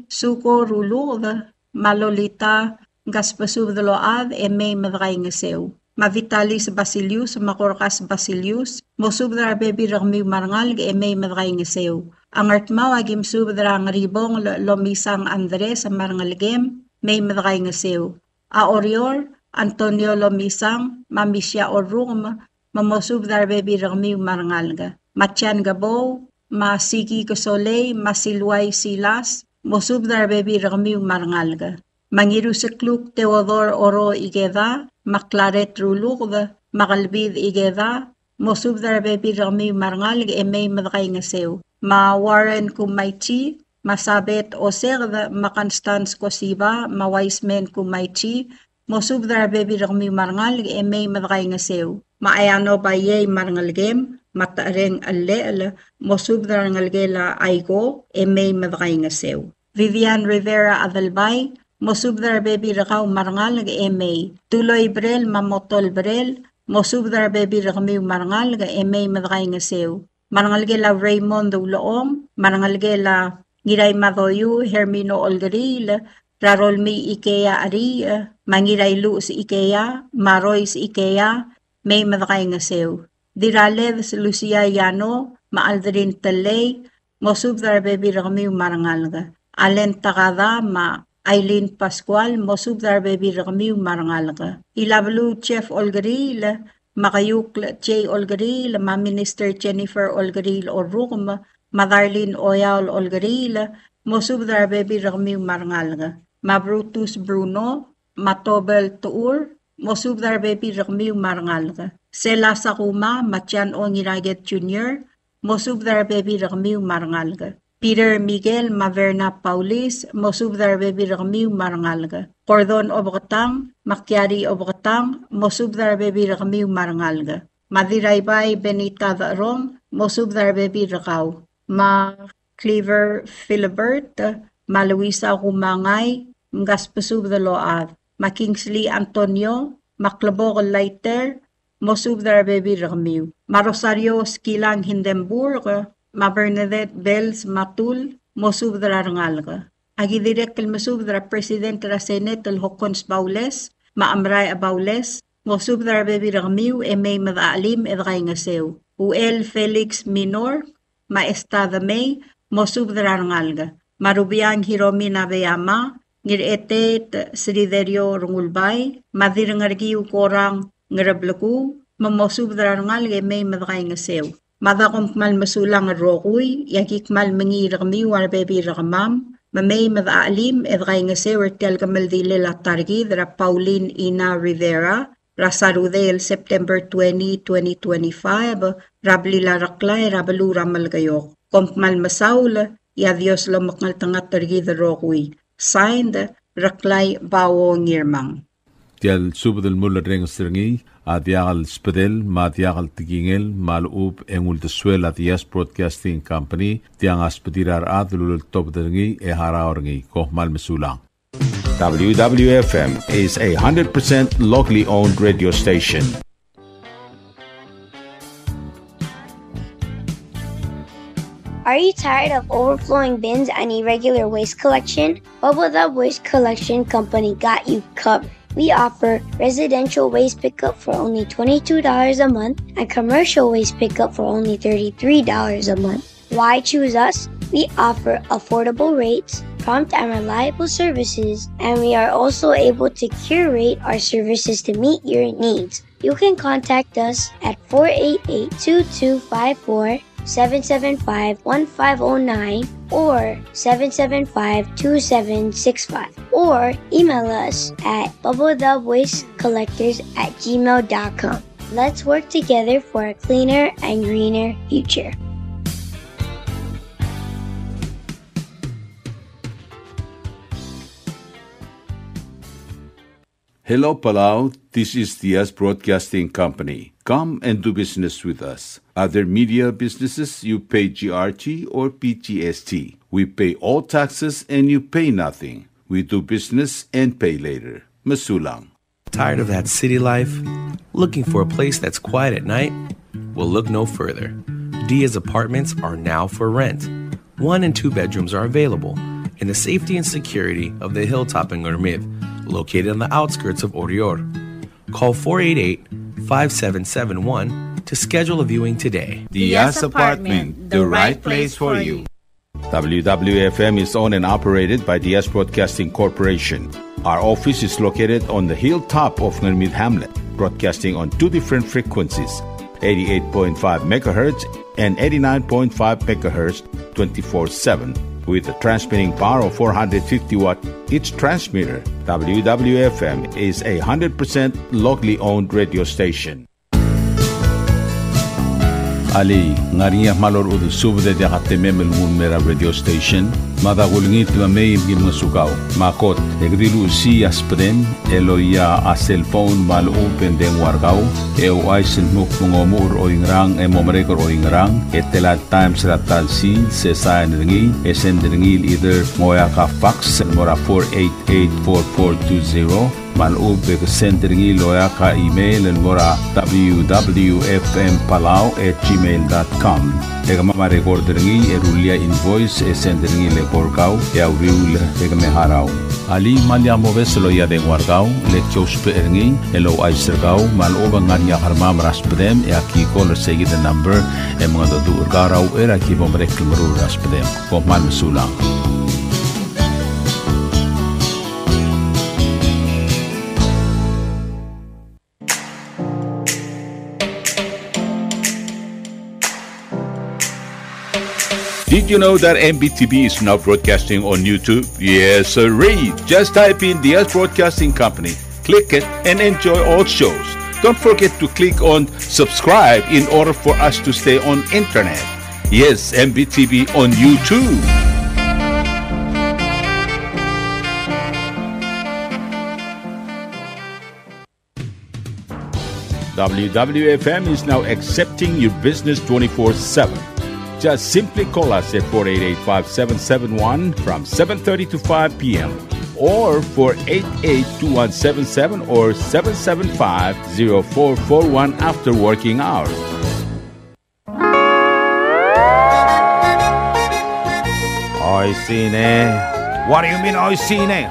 suko rulo malolita gaspasubdaload May madakay ngasew. Ma Vitalis Basilius, Makorkas Basilius, mosubdar bebi rakami marangal nga May madakay ngasew. Ang artmaw agim subdra ang ribong Lomisang Andres marangalgem, May madakay ngasew. A Orior, Antonio Lomisang, Mamisya Orum, mamosubdar bebi rakami marangal nga. Matyan Gabow, Masiki Kasoley, Masilway Silas, mosubdar bebi rakami marangal nga. Mangirusakluk Teodor Oro Igeda, Maclaret Ruluk, Makalbid Igeda, mosubdar bebi rakami marangal nga May madakay ngasew. Ma Warren Kumaychi, Masabet Oser, Makonstans Kosiba, Ma Wiseman Kumaychi, mosubdar bebi rakami marangal nga May madakay ngasew. Maayano Bayay marangalgem, Matareng Allel, mosubdar ngalgela Aigo, May madakay ngasew. Vivian Rivera Adalbay, mosubdar bebi rakaw marangal nga May. Tuloy Brel, Mamotol Brel, mosubdar bebi rakami marangal nga May madakay ngasew. Marangalgela Raymond Uloong, marangalgela Ngiray Madoyu, Hermino Olgaril, Rarolmi Ikea Ari, Mangiray Luz Ikea, Maroy's Ikea, May madakay ngasew. Diralev Lucia Yano, Maaldrin Talay, mosubdar bebi rakami marangal nga. Alen Takada, Ma Aileen Pascual, mosubdar bebi rakami marangal nga. Ilablu Chef Olgaril, Makayuk J. Olgaril, Ma Minister Jennifer Olgaril Orum, Madarlin Oyal Olgaril, mosubdar bebi rakami marangal nga. Ma Brutus Bruno, Matobel Tuur, mosubdar bebi rakami marangal nga. Sela Sakuma, Matyan O Ngiraget Jr., mosubdar bebi rakami marangal nga. Peter Miguel Maverna Paulis, mosubdar bebi rakami marangal nga. Cordon Obokatang, Makyari Obokatang, mosubdar bebi rakami marangal nga. Madiraybay Benita Darong, mosubdar bebi rakaw. Ma Cleaver Philibert, Ma Luisa Kumangay, Ngaspasubdaload. Ma Kingsley Antonio, Maklabok Leiter, mosubdar bebi rakami. Ma Rosario Skilang Hindenburg, Ma Bernadette Bells Matul, mosubdar ngal nga. Agidirek kalmasubdar Presidente ra Senate Hokons Baules, Ma Amray Baules, mosubdar bebi rakami May madaalim edkay ngasew. Uel Felix Minor, Ma Estada May, mosubdar ngal nga. Ma Rubiang Hiromi Nabeyama, Ngiretet Sriderio Rungulbay, Ma Dirangargiu Korang Ngarablaku, mamosubdar ngal nga May madakay ngasew. Madakom mal masulang rokuy, yakikmal mangirakami war bebi rakamam, mamay madaalim edkay ngasew ertel kamaldile latargi dra Pauline Ina Rivera, Rasarudel September 20, 2025, Rablila Raklay, Rabalura Malgayok, Kompmal Masaul, Yadios Lomaknal Tangat Targi the Rokuy, signed Raklay Bawo Ngirmang. Tial subdal mulla reng stringi Adiagal Spedel, Madiagal Tigingel, Malup, Engul de Suela, the Yes Broadcasting Company, Tiangas Petirar Adlul Topdengi, Eharaorngi, Kohmal Mesulang. WWFM is a 100% locally owned radio station. Are you tired of overflowing bins and irregular waste collection? Bubble the Waste Collection Company got you covered. We offer residential waste pickup for only $22 a month and commercial waste pickup for only $33 a month. Why choose us? We offer affordable rates, prompt and reliable services, and we are also able to curate our services to meet your needs. You can contact us at 488-2254, 775-1509, or 775-2765, or email us at bubblethewastecollectors@gmail.com. Let's work together for a cleaner and greener future. Hello, Palau. This is the Yes Broadcasting Company. Come and do business with us. Other media businesses, you pay GRT or PGST. We pay all taxes and you pay nothing. We do business and pay later. Masulang. Tired of that city life? Looking for a place that's quiet at night? Well, look no further. Diaz Apartments are now for rent. 1 and 2 bedrooms are available in the safety and security of the Hilltop in Gurmid, located on the outskirts of Orior. Call 488-5771 to schedule a viewing today. The Yes Apartment, the right place for you. WWFM is owned and operated by the Yes Broadcasting Corporation. Our office is located on the hilltop of Gurmid Hamlet, broadcasting on 2 different frequencies, 88.5 MHz and 89.5 MHz 24/7. With a transmitting power of 450 watt each transmitter. WWFM is a 100% locally owned radio station. Ali, ngariya malor udu subde de memel mun mera radio station. Mada gulngit ma may gim sugaw. Makot, egdilu si aspren, eloya a cellphone mal open den wargaw. Eu aisen muk mungomur o ingrang e momrekor o ingrang. Etela times ratal si se sa nringi, esendringil either moya ka fax mora 488-4420. Malub ke sendringi loya ka email en mora www.fmpalau@gmail.com. Ega mama recorderingi erulia invoice e sendringi le porkau e auriul ega meharau. Ali malia moves loya de wargau le chospe eringi elo aisergau maloba ngania harmam raspedem e aki call segi the number e mga do urgarau era ki bomrek mru raspedem ko mal mesulang. Did you know that MBTV is now broadcasting on YouTube? Yes, sirree. Just type in the Yes Broadcasting Company, click it, and enjoy all shows. Don't forget to click on subscribe in order for us to stay on internet. Yes, MBTV on YouTube. WWFM is now accepting your business 24/7. Just simply call us at 488-5771 from 7:30 to 5 p.m. or 488-2177 or 775-0441 after working hours. Oi sine. What do you mean oi sine?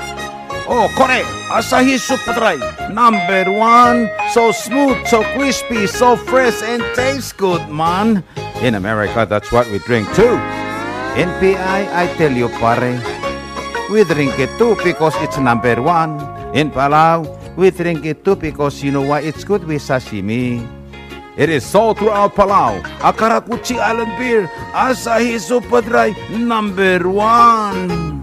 Oh, correct. Asahi Super Dry. Number 1. So smooth, so crispy, so fresh, and tastes good, man. In America, that's what we drink too. In PI, I tell you, pare, we drink it too because it's number 1. In Palau, we drink it too because you know why it's good with sashimi. It is sold throughout Palau. Akarakuchi Island beer, Asahi Super Dry, number 1.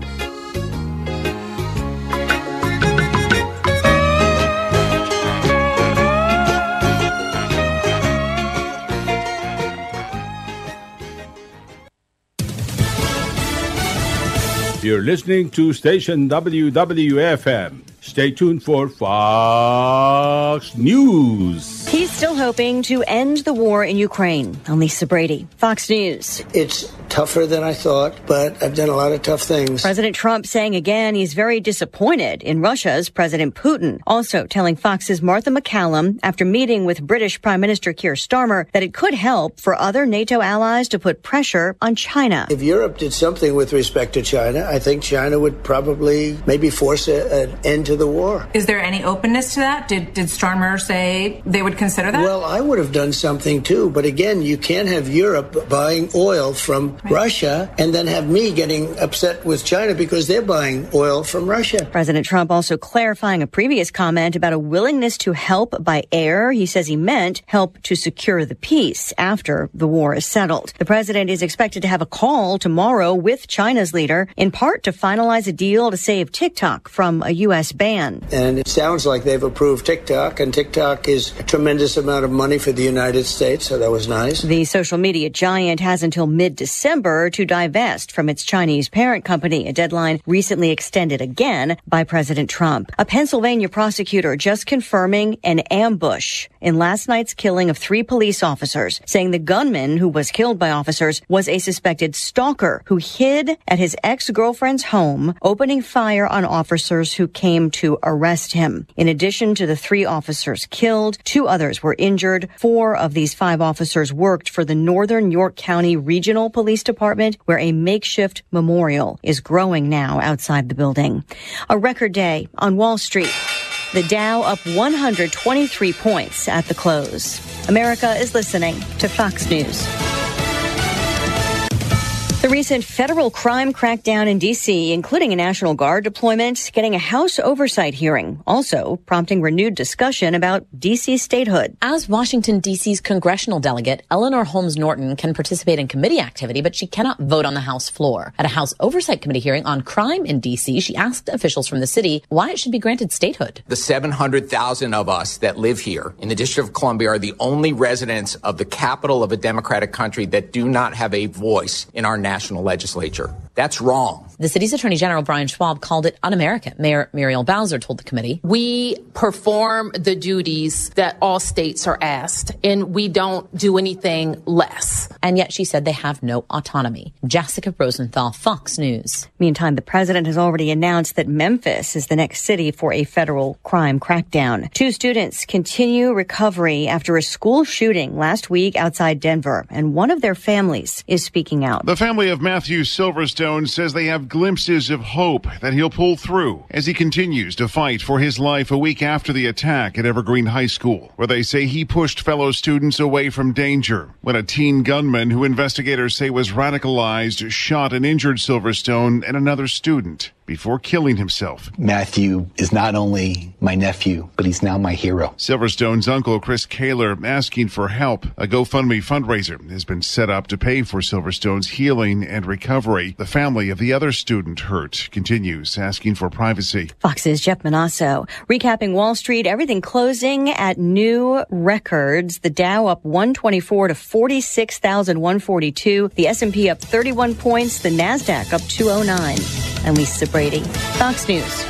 You're listening to station WWFM, Stay tuned for Fox News. He's still hoping to end the war in Ukraine. I'm Lisa Brady, Fox News. It's tougher than I thought, but I've done a lot of tough things. President Trump saying again he's very disappointed in Russia's President Putin. Also telling Fox's Martha McCallum after meeting with British Prime Minister Keir Starmer that it could help for other NATO allies to put pressure on China. If Europe did something with respect to China, I think China would probably maybe force an end to the war. Is there any openness to that? Did Starmer say they would consider that? Well, I would have done something too. But again, you can't have Europe buying oil from Russia and then have me getting upset with China because they're buying oil from Russia. President Trump also clarifying a previous comment about a willingness to help by air. He says he meant help to secure the peace after the war is settled. The president is expected to have a call tomorrow with China's leader, in part to finalize a deal to save TikTok from a U.S. ban. And it sounds like they've approved TikTok, and TikTok is a tremendous amount of money for the United States, so that was nice. The social media giant has until mid-December to divest from its Chinese parent company, a deadline recently extended again by President Trump. A Pennsylvania prosecutor just confirming an ambush in last night's killing of 3 police officers, saying the gunman who was killed by officers was a suspected stalker who hid at his ex-girlfriend's home, opening fire on officers who came to arrest him. In addition to the 3 officers killed, 2 others were injured. 4 of these 5 officers worked for the Northern York County Regional Police Department, where a makeshift memorial is growing now outside the building. A record day on Wall Street. The Dow up 123 points at the close. America is listening to Fox News. The recent federal crime crackdown in D.C., including a National Guard deployment, getting a House oversight hearing, also prompting renewed discussion about D.C. statehood. As Washington, D.C.'s congressional delegate, Eleanor Holmes Norton can participate in committee activity, but she cannot vote on the House floor. At a House Oversight Committee hearing on crime in D.C., she asked officials from the city why it should be granted statehood. The 700,000 of us that live here in the District of Columbia are the only residents of the capital of a democratic country that do not have a voice in our national legislature. That's wrong. The city's Attorney General Brian Schwab called it un-American. Mayor Muriel Bowser told the committee, "We perform the duties that all states are asked, and we don't do anything less." And yet she said they have no autonomy. Jessica Rosenthal, Fox News. Meantime, the president has already announced that Memphis is the next city for a federal crime crackdown. 2 students continue recovery after a school shooting last week outside Denver, and one of their families is speaking out. The family of Matthew Silverstone says they have glimpses of hope that he'll pull through as he continues to fight for his life a week after the attack at Evergreen High School, where they say he pushed fellow students away from danger when a teen gunman who investigators say was radicalized shot and injured Silverstone and another student before killing himself. Matthew is not only my nephew, but he's now my hero. Silverstone's uncle, Chris Kaler, asking for help. A GoFundMe fundraiser has been set up to pay for Silverstone's healing and recovery. The family of the other student hurt continues asking for privacy. Fox's Jeff Manasso. Recapping Wall Street, everything closing at new records. The Dow up 124 to 46,142. The S&P up 31 points. The NASDAQ up 209. I'm Lisa Brady, Fox News.